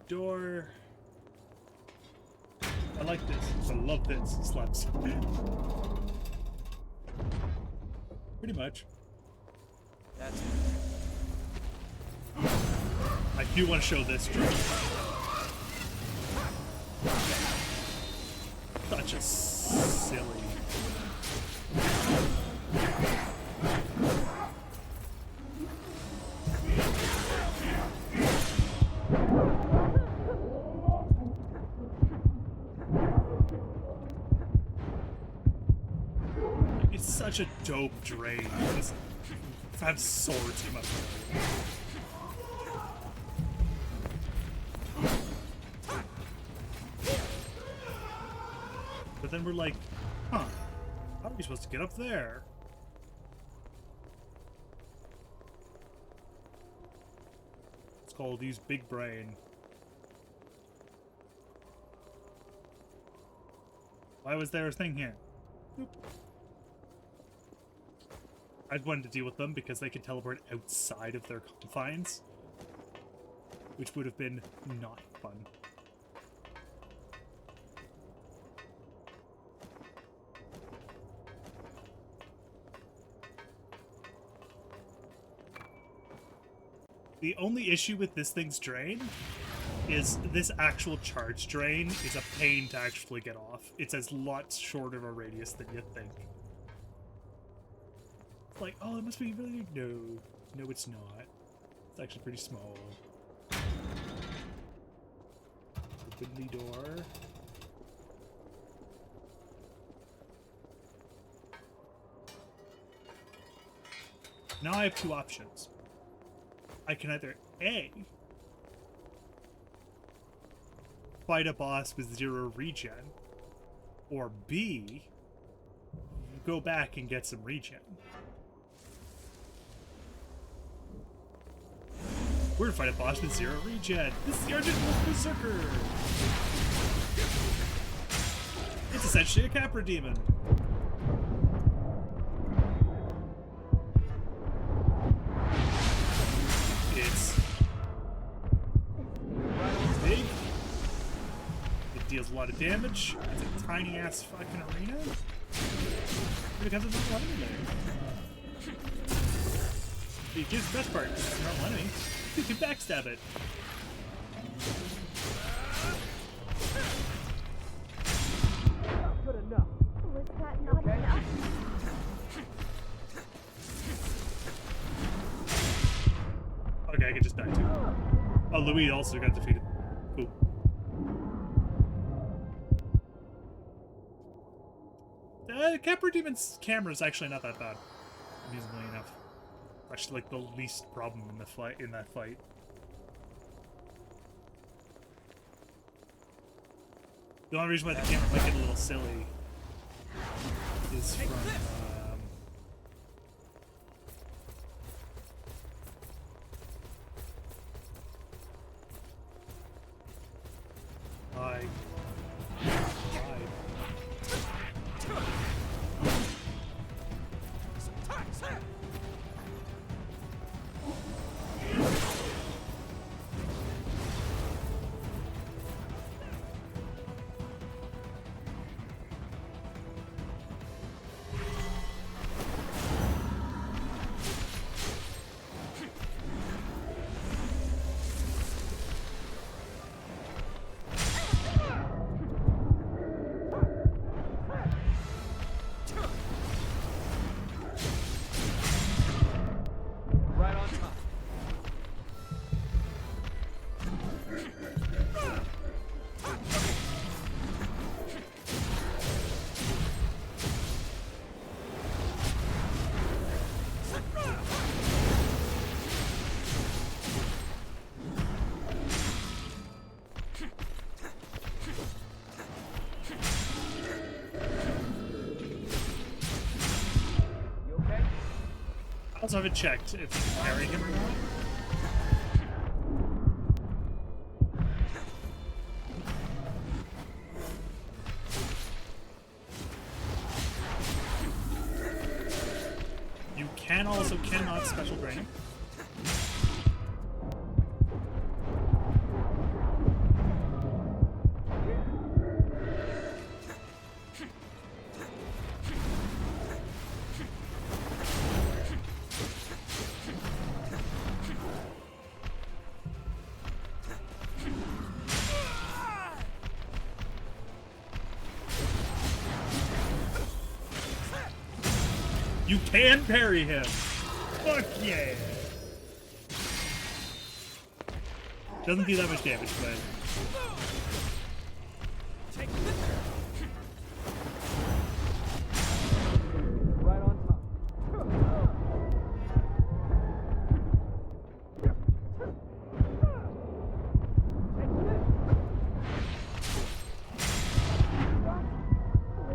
door. I like this. I love this. Slaps. Pretty much. That's I do want to show this drone. Such a silly. Such a dope drain. Just have swords, you must know. But then we're like, huh, how are we supposed to get up there? It's called use big brain. Why was there a thing here? Nope. I'd wanted to deal with them because they could teleport outside of their confines, which would have been not fun. The only issue with this thing's drain is this actual charge drain is a pain to actually get off. It's a lot shorter of a radius than you'd think. Like, oh, it must be really big. No, it's not. It's actually pretty small. Open the door. Now I have two options. I can either A, fight a boss with 0 regen, or B, go back and get some regen. We're gonna fight a boss with 0 regen. This is the Argent Wolf Berserker. It's essentially a Capra demon. It's big. It deals a lot of damage. It's a tiny ass fucking arena. Because it's a normal enemy. It gives the best part. It's a normal enemy. You can backstab it. Good enough. Was that not enough? Okay, I can just die too. Oh, Louis also got defeated. Cool. Capra Demon's camera is actually not that bad, amusingly enough. Actually, like the least problem in the fight. In that fight. The only reason why the camera might get a little silly is from I also haven't checked if you can parry him or not. You can also cannot special drain him. You can parry him! Fuck yeah! Doesn't do that much damage, but... Right on top.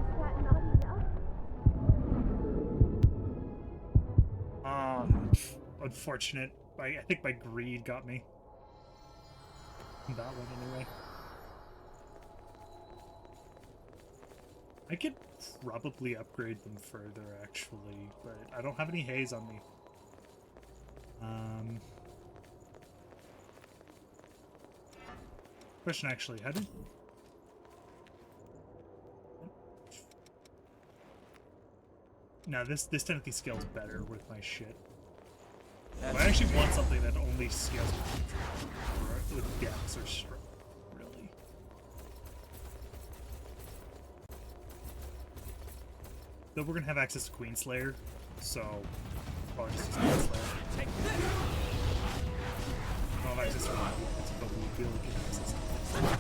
Was that not enough? Unfortunate. I think my greed got me. That one, anyway. I could probably upgrade them further, actually, but I don't have any haze on me. Question, actually, how did... No, this Timothy scales better with my shit. But I actually want something that only scales with gaps or stroke, really. Though we're gonna have access to Queenslayer, so probably just use Queenslayer. I don't have access to it, but we will get access to it.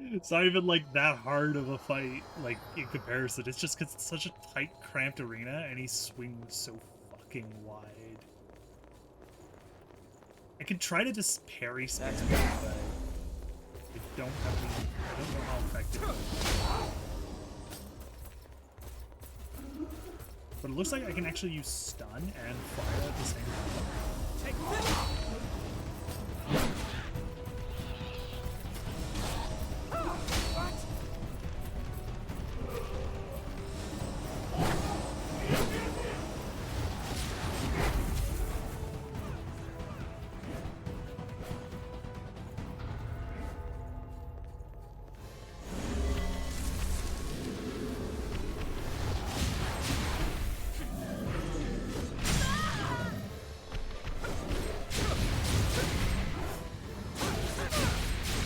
It's not even like that hard of a fight, like in comparison. It's just because it's such a tight, cramped arena, and he swings so fucking wide. I could try to just parry spam, but I don't know how effective it is. But it looks like I can actually use stun and fire at the same time. Take this!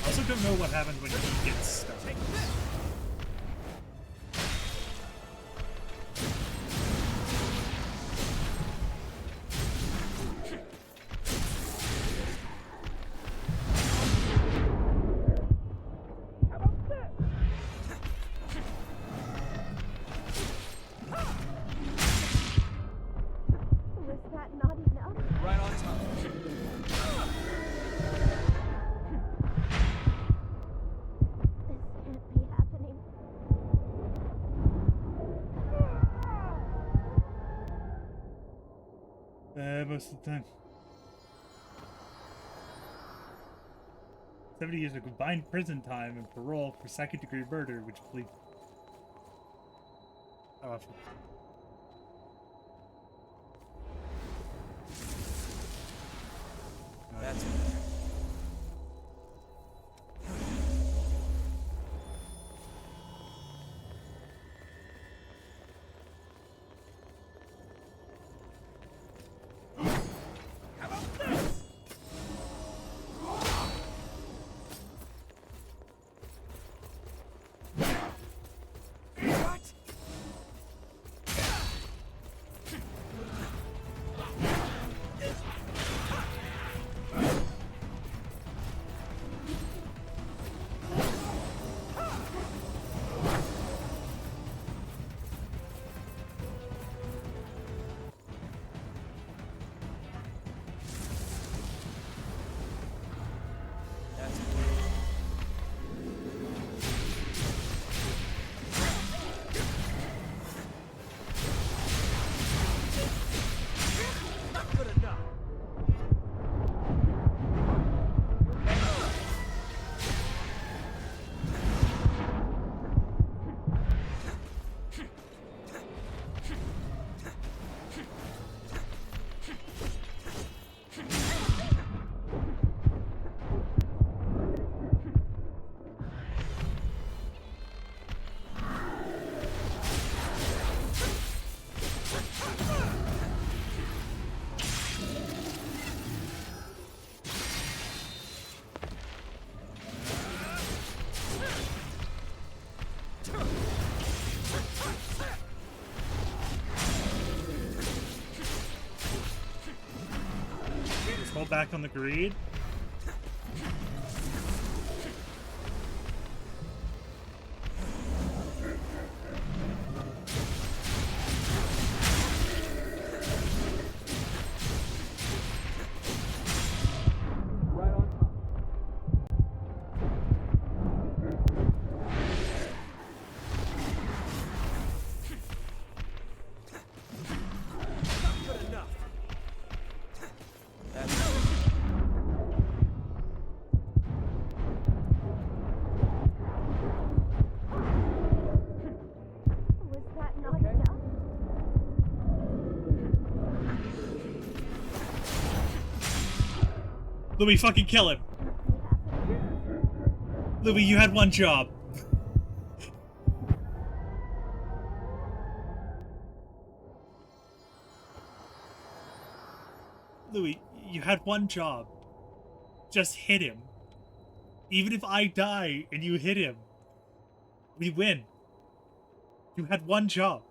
I also don't know what happens when he gets stunned. Was that not enough? Right on top. This can't be happening. Most of the time. 70 years of combined prison time and parole for second-degree murder, which plead. Oh, That's not good enough. just hold back on the greed. Right on top. Not good enough. That's Was that not enough? Louis, fucking kill him. Can't be happening. Louis, you had one job. Louis, you had one job. Just hit him. Even if I die and you hit him, we win. You had one job.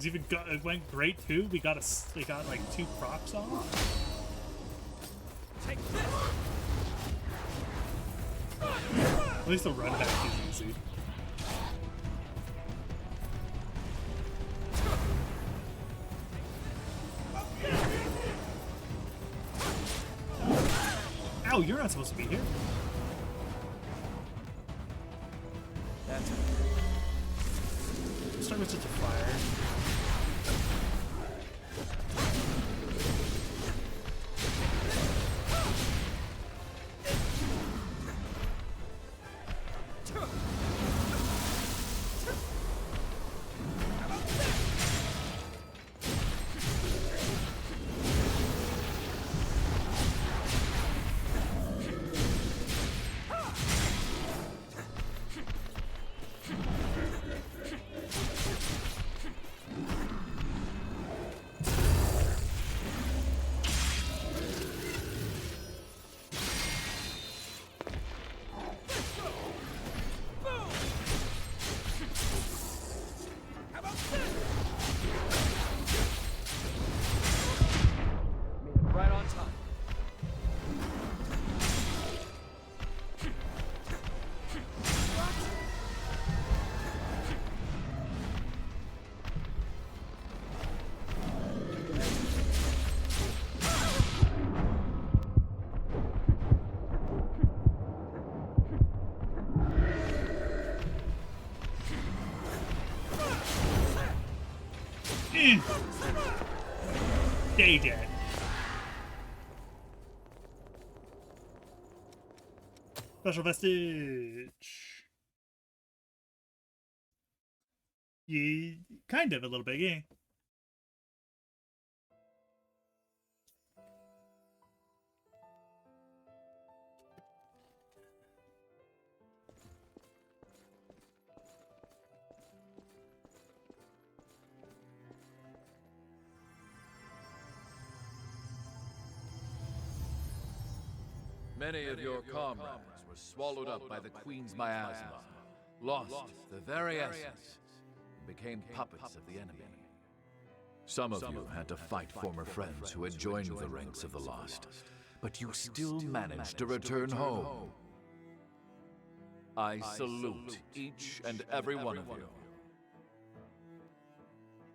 It went great too. We got like 2 procs off. Take this! At least the run back is easy. Ow, you're not supposed to be here. That's it. Start with such a fire. Right on time. Stay dead. Special vestige. Yeah, kind of a little bit, yeah. Many of your comrades were swallowed up by the Queen's miasma, lost the very essence, and became puppets of the enemy. Some of you had to fight former friends who had joined the ranks of the Lost, but you still managed to return home. I salute each and every one of you.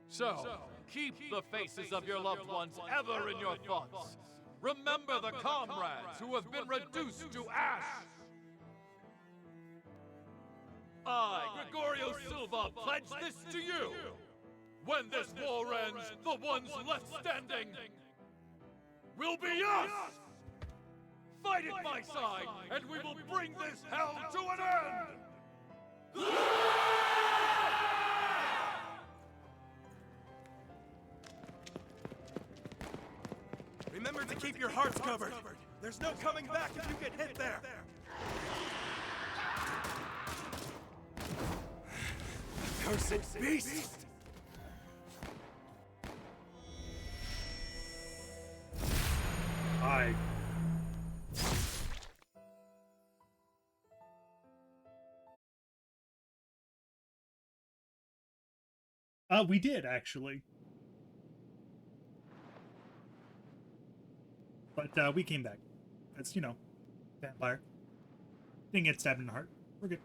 So, keep the faces of your loved ones ever in your thoughts. Remember the comrades who have been reduced to ash! I, Gregorio Silva, pledge this to you! When this war ends, the ones left standing will be us! Fight at my side, and we will bring this hell to an end! Remember to keep your hearts covered. There's no coming back if you get hit there. Cursed beast! Hi. We did actually. But we came back. It's, you know, vampire. Didn't get stabbed in the heart. We're good.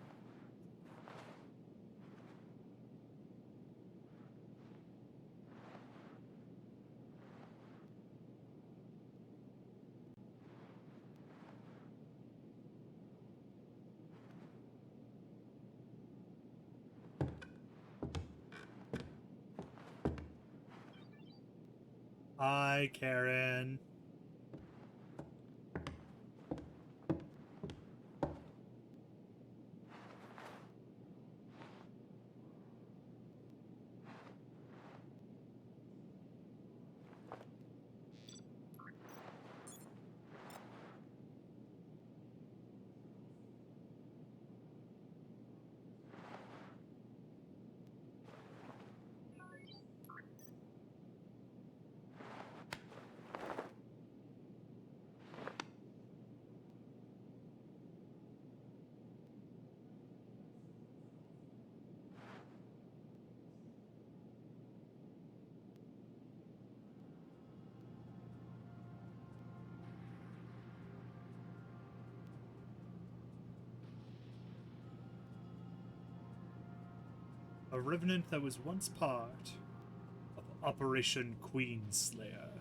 Hi, Karen. A revenant that was once part of Operation Queenslayer.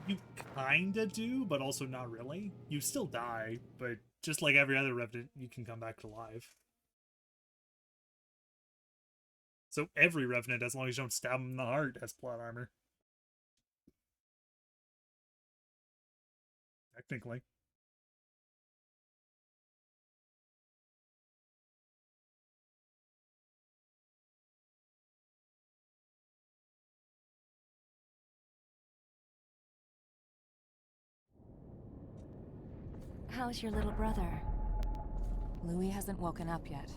You kinda do, but also not really. You still die, but just like every other revenant, you can come back to life. So every revenant, as long as you don't stab him in the heart, has plot armor. Technically. How's your little brother? Louis hasn't woken up yet.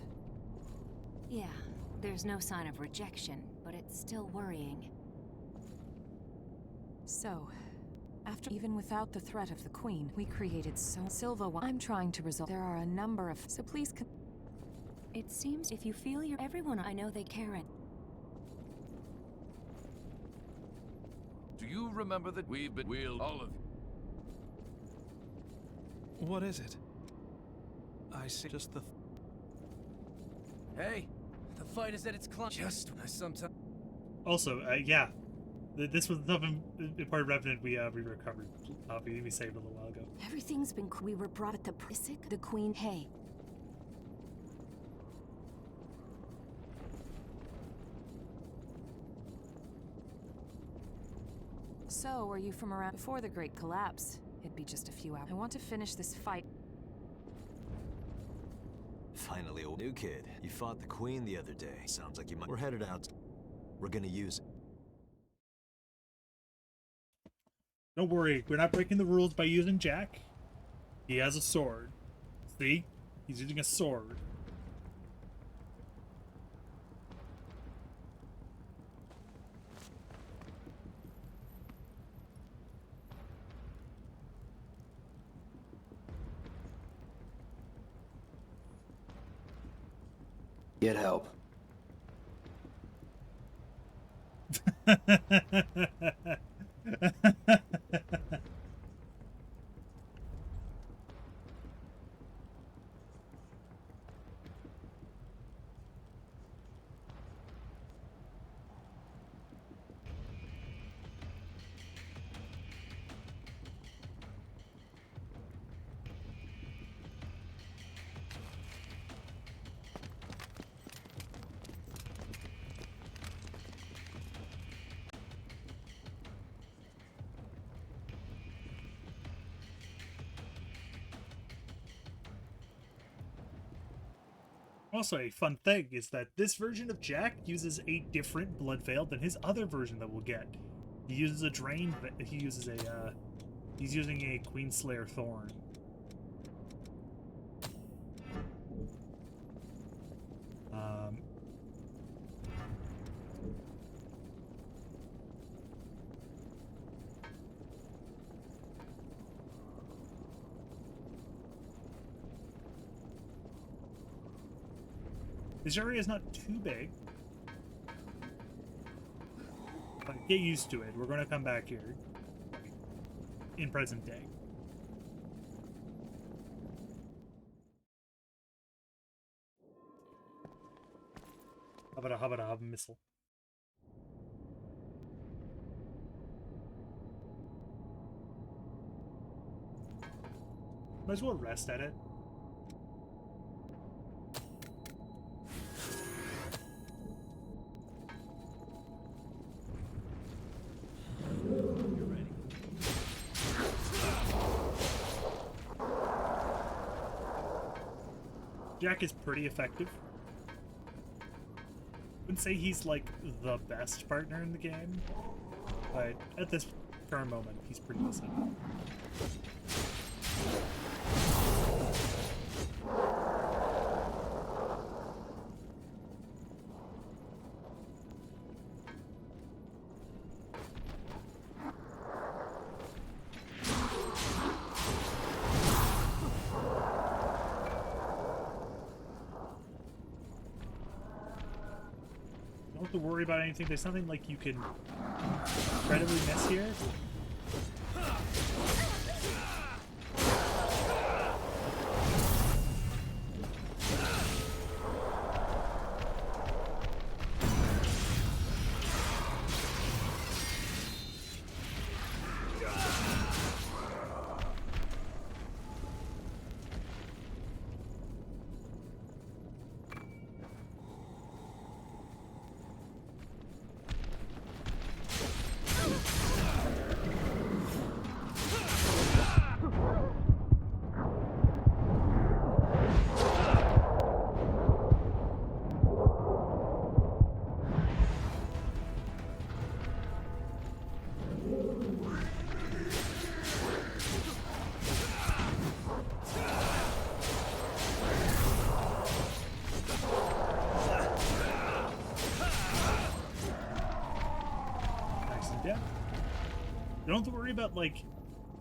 Yeah, there's no sign of rejection, but it's still worrying. So, even without the threat of the Queen, we created Silva. I'm trying to resolve. There are a number of. So please. It seems if you feel everyone I know they care it. Do you remember that all of you? What is it? I see just the... Hey, the fight is at its climax. Just sometimes. Also, yeah. This was the important revenant we recovered. We saved a little while ago. Everything's been. We were brought at the Queen. Hey. So, are you from around before the Great Collapse? It'd be just a few hours. I want to finish this fight. Finally, old new kid. You fought the Queen the other day. Sounds like you might. We're headed out. We're gonna use it. Don't worry, we're not breaking the rules by using Jack. He has a sword. See? He's using a sword. Get help. Also, a fun thing is that this version of Jack uses a different blood veil than his other version that we'll get. He uses a drain, but he uses a, he's using a Queenslayer Thorn. This area is not too big. But get used to it. We're going to come back here. In present day. How about a missile? Might as well rest at it. You're ready. Jack is pretty effective. Wouldn't say he's like the best partner in the game, but at this current moment, he's pretty decent. Don't have to worry about anything. There's nothing like you can incredibly miss here. Yeah. You don't have to worry about, like,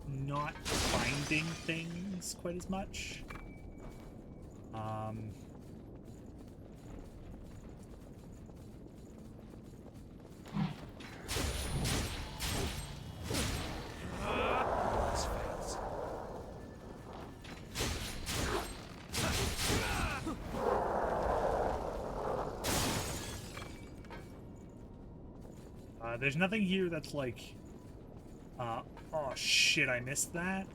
not finding things quite as much. There's nothing here that's like, oh shit, I missed that.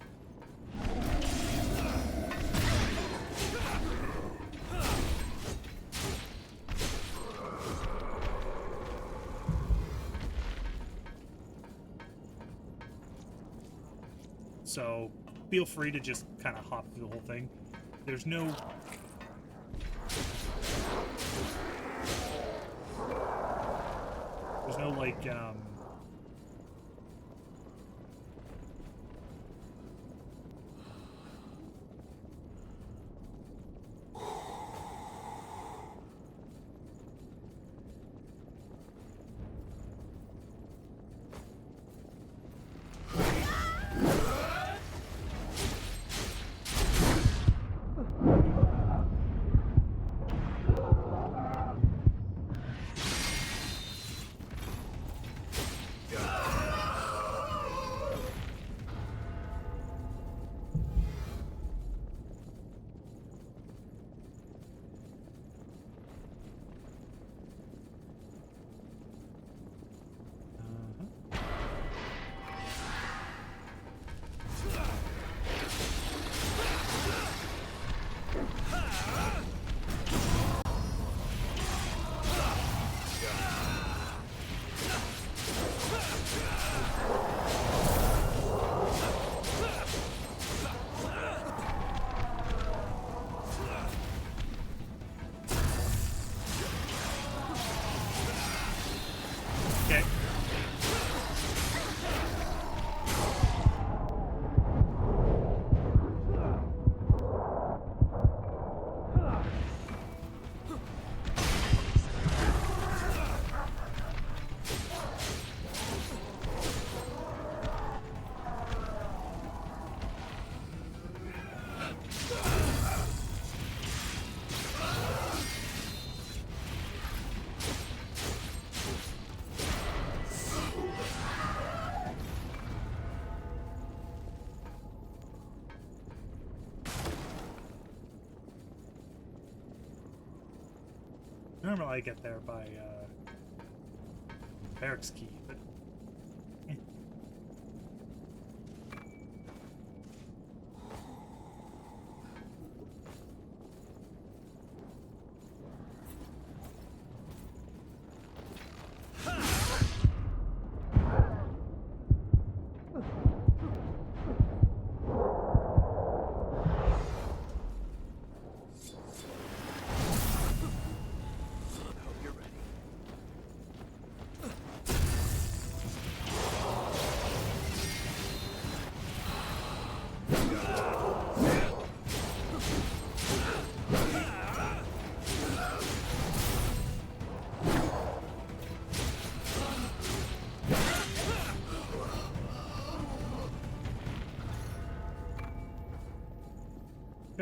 So feel free to just kind of hop through the whole thing. There's no like, okay. Normally I get there by barracks key, but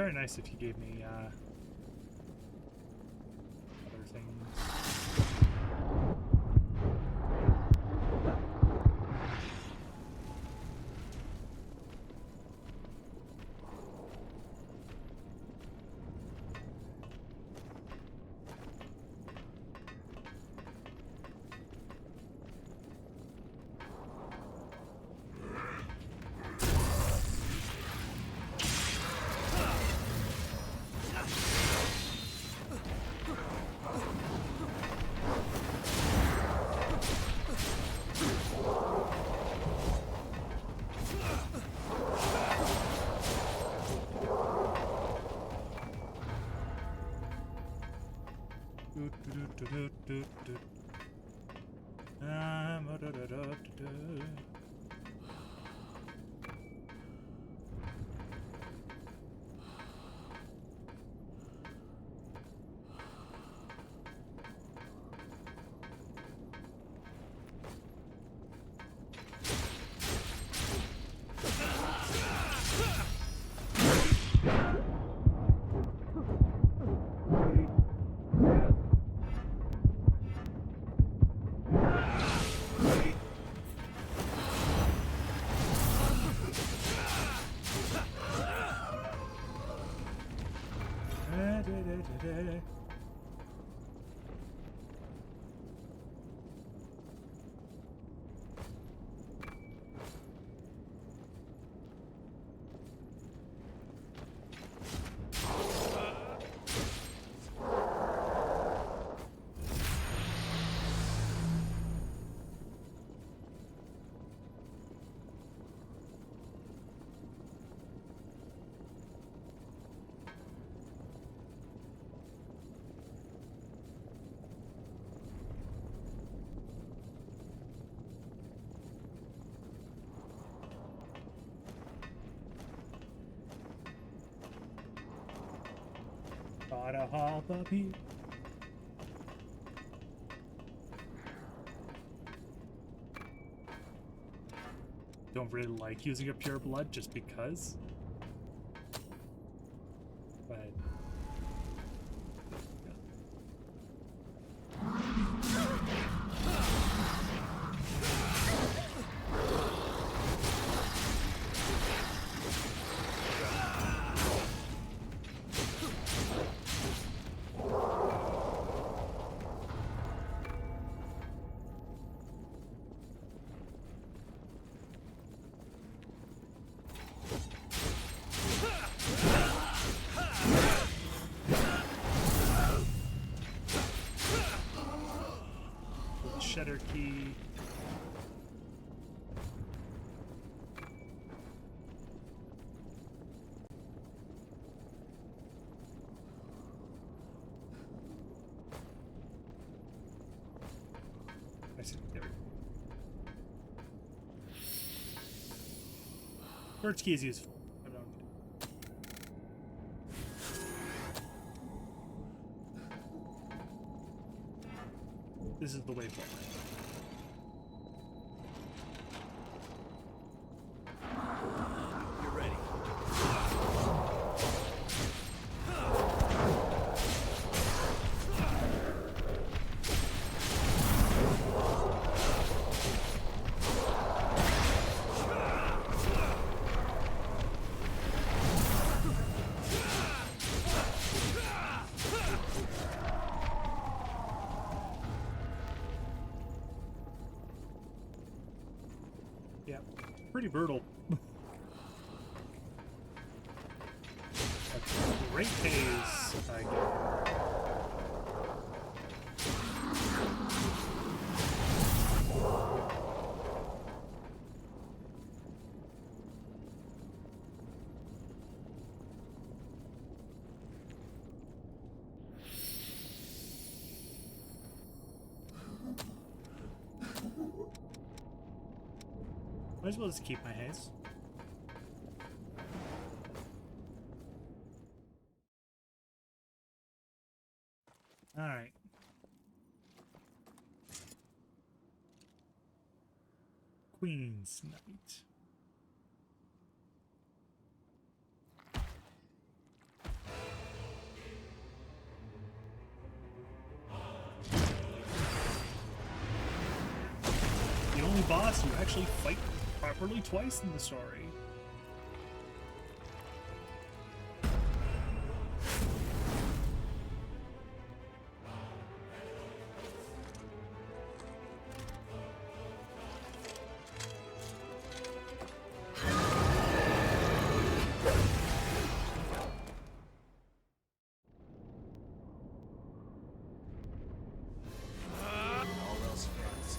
very nice if you gave me other things. Gotta hop up here. Don't really like using a pure blood just because. But Cheddar key. I see. There we go. Birch key is useful. I don't. This is the way forward. You're ready. Yeah, pretty brutal. A great haze, I guess. Might as well just keep my haze. Alright. Queen's Night. only boss you actually fight properly twice in the story. All else fails.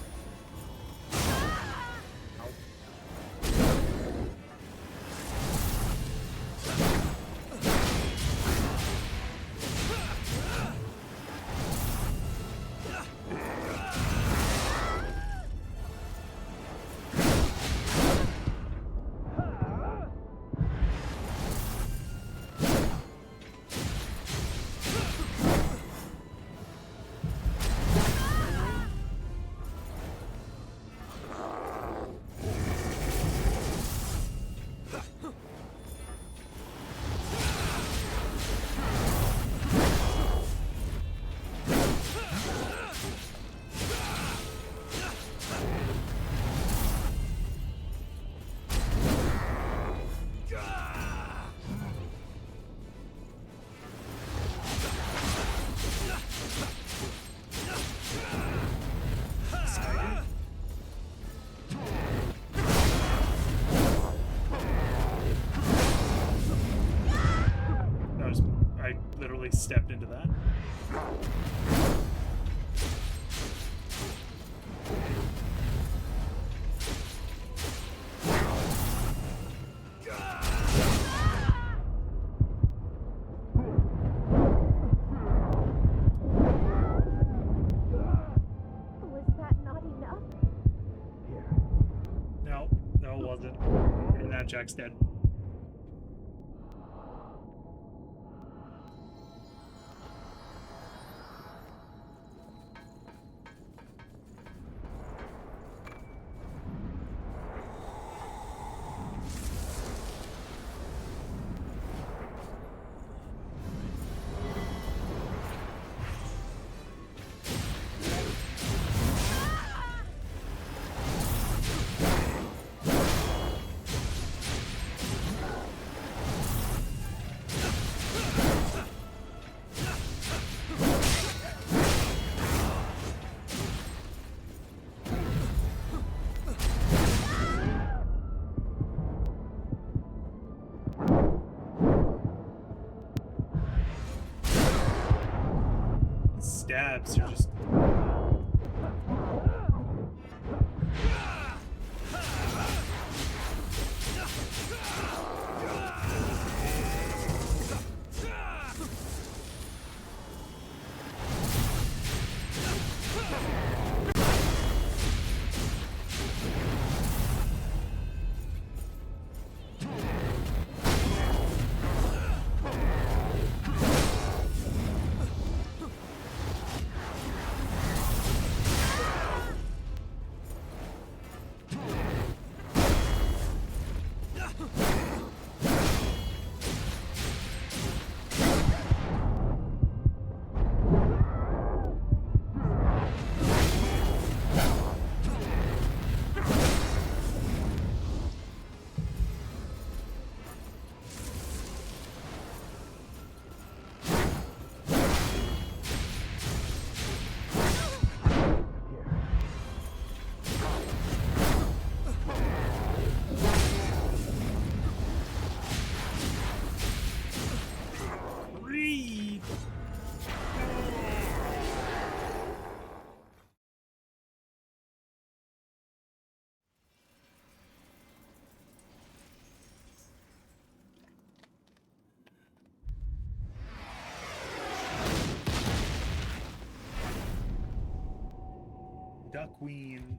I literally stepped into that. Was that not enough? No, it wasn't. And now Jack's dead. Stabs are just... Read! Duck Queen.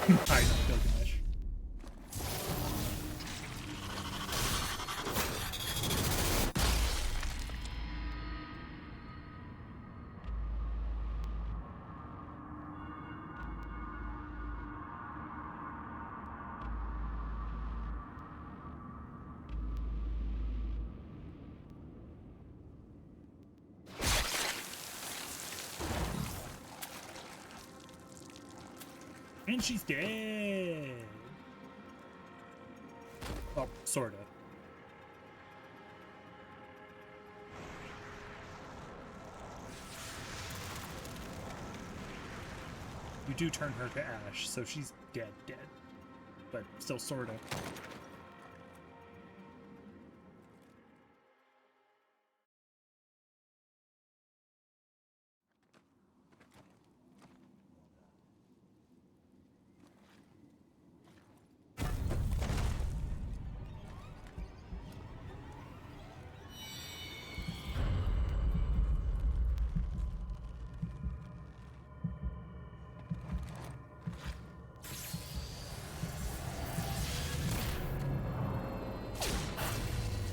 Hi, Gilgamesh. And she's dead. Oh, sorta. You do turn her to ash, so she's dead, but still sorta.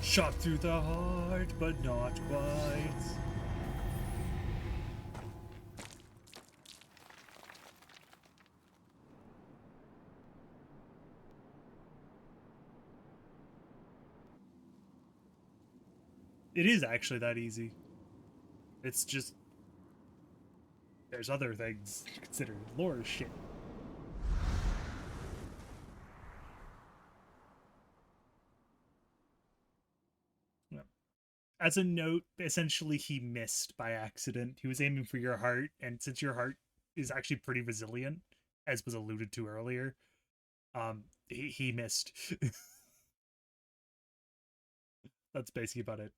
Shot through the heart, but not quite. It is actually that easy. It's just... there's other things to consider. Lore is shit. As a note, essentially he missed by accident. He was aiming for your heart, and since your heart is actually pretty resilient, as was alluded to earlier, he missed. That's basically about it.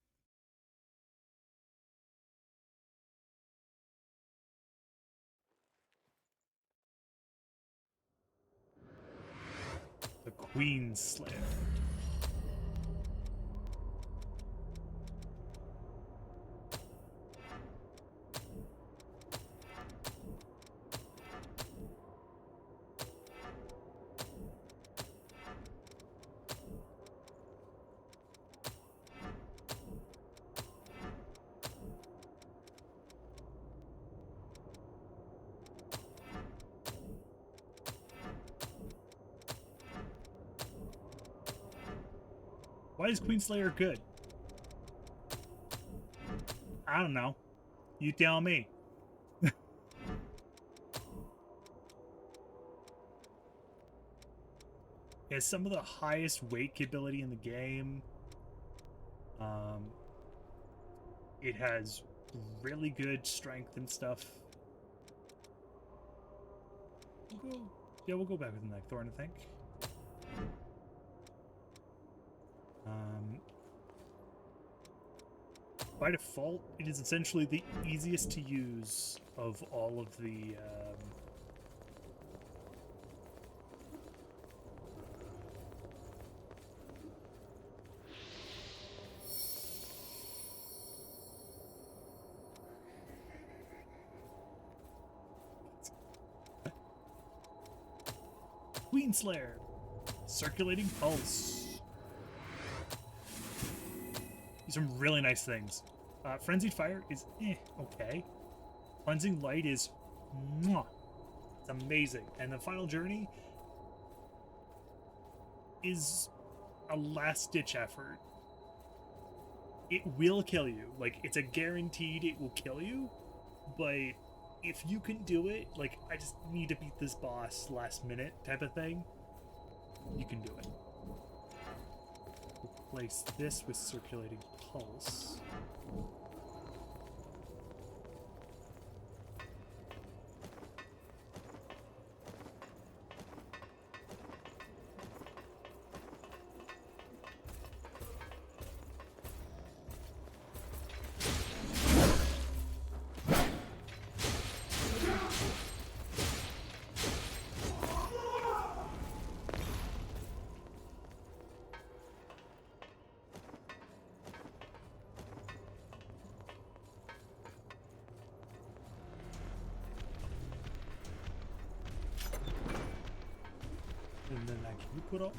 The Queen Slayer. Why is Queenslayer good? I don't know. You tell me. It has some of the highest weight capability in the game. It has really good strength and stuff. We'll go back with the Neckthorn, I think. By default, it is essentially the easiest to use of all of the Queenslayer. Circulating Pulse. Some really nice things. Frenzied Fire is okay. Cleansing Light is mwah. It's amazing. And the Final Journey is a last-ditch effort. It will kill you. Like, it's a guaranteed it will kill you, but if you can do it, like, I just need to beat this boss last minute type of thing, you can do it. Replace this with Circulating Pulse. Can you put all...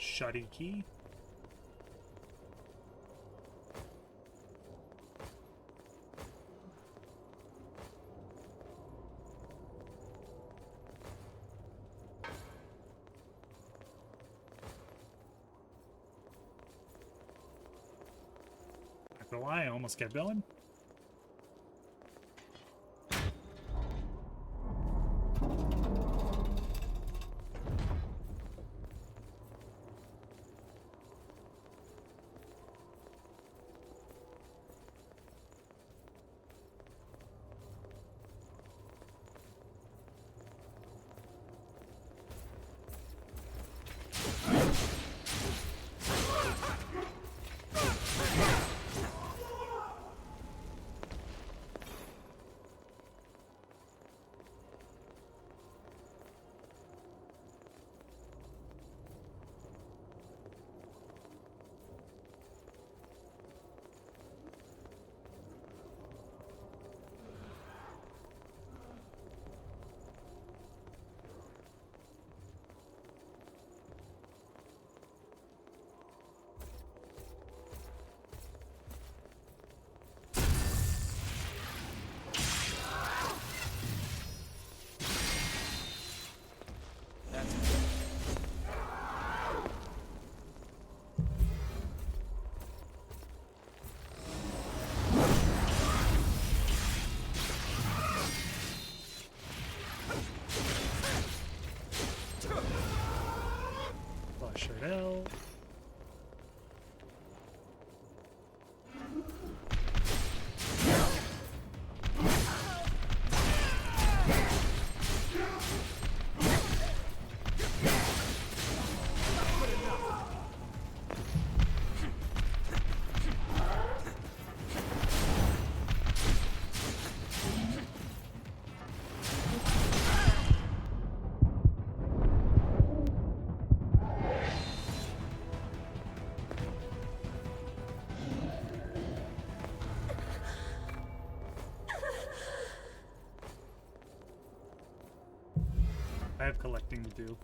Shoddy key? Not gonna lie, I almost kept going. Flush it out. I have collecting to do.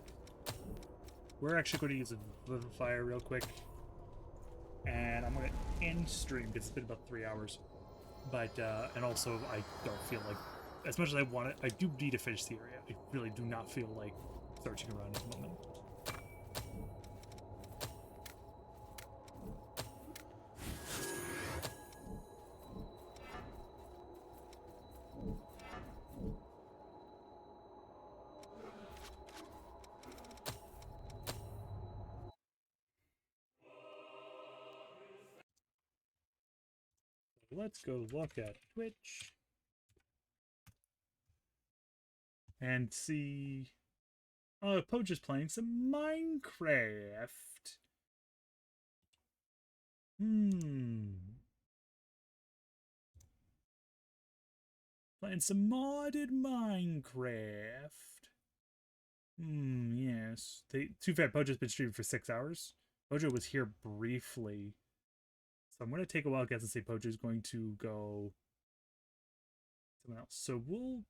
We're actually going to use a Vivify real quick. And I'm going to end stream because it's been about 3 hours. But, and also I don't feel like, as much as I want it, I do need to finish the area. I really do not feel like searching around at the moment. Let's go look at Twitch and see. Oh, Poach is playing some Minecraft. Playing some modded Minecraft. Yes. Too bad Pojo's been streaming for 6 hours. Pojo was here briefly. So I'm going to take a wild guess and say Pojo's going to go someone else. So we'll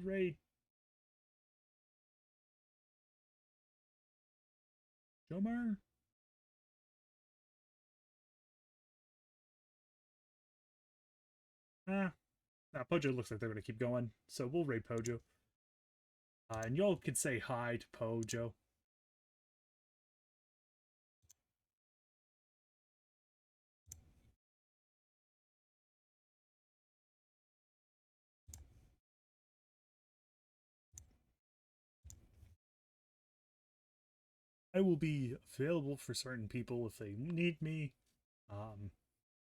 raid Jomar? Pojo looks like they're going to keep going. So we'll raid Pojo. And y'all can say hi to Pojo. I will be available for certain people if they need me.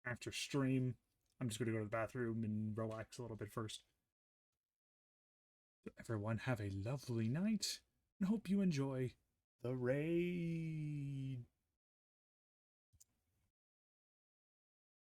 After stream, I'm just going to go to the bathroom and relax a little bit first. So everyone have a lovely night and hope you enjoy the raid.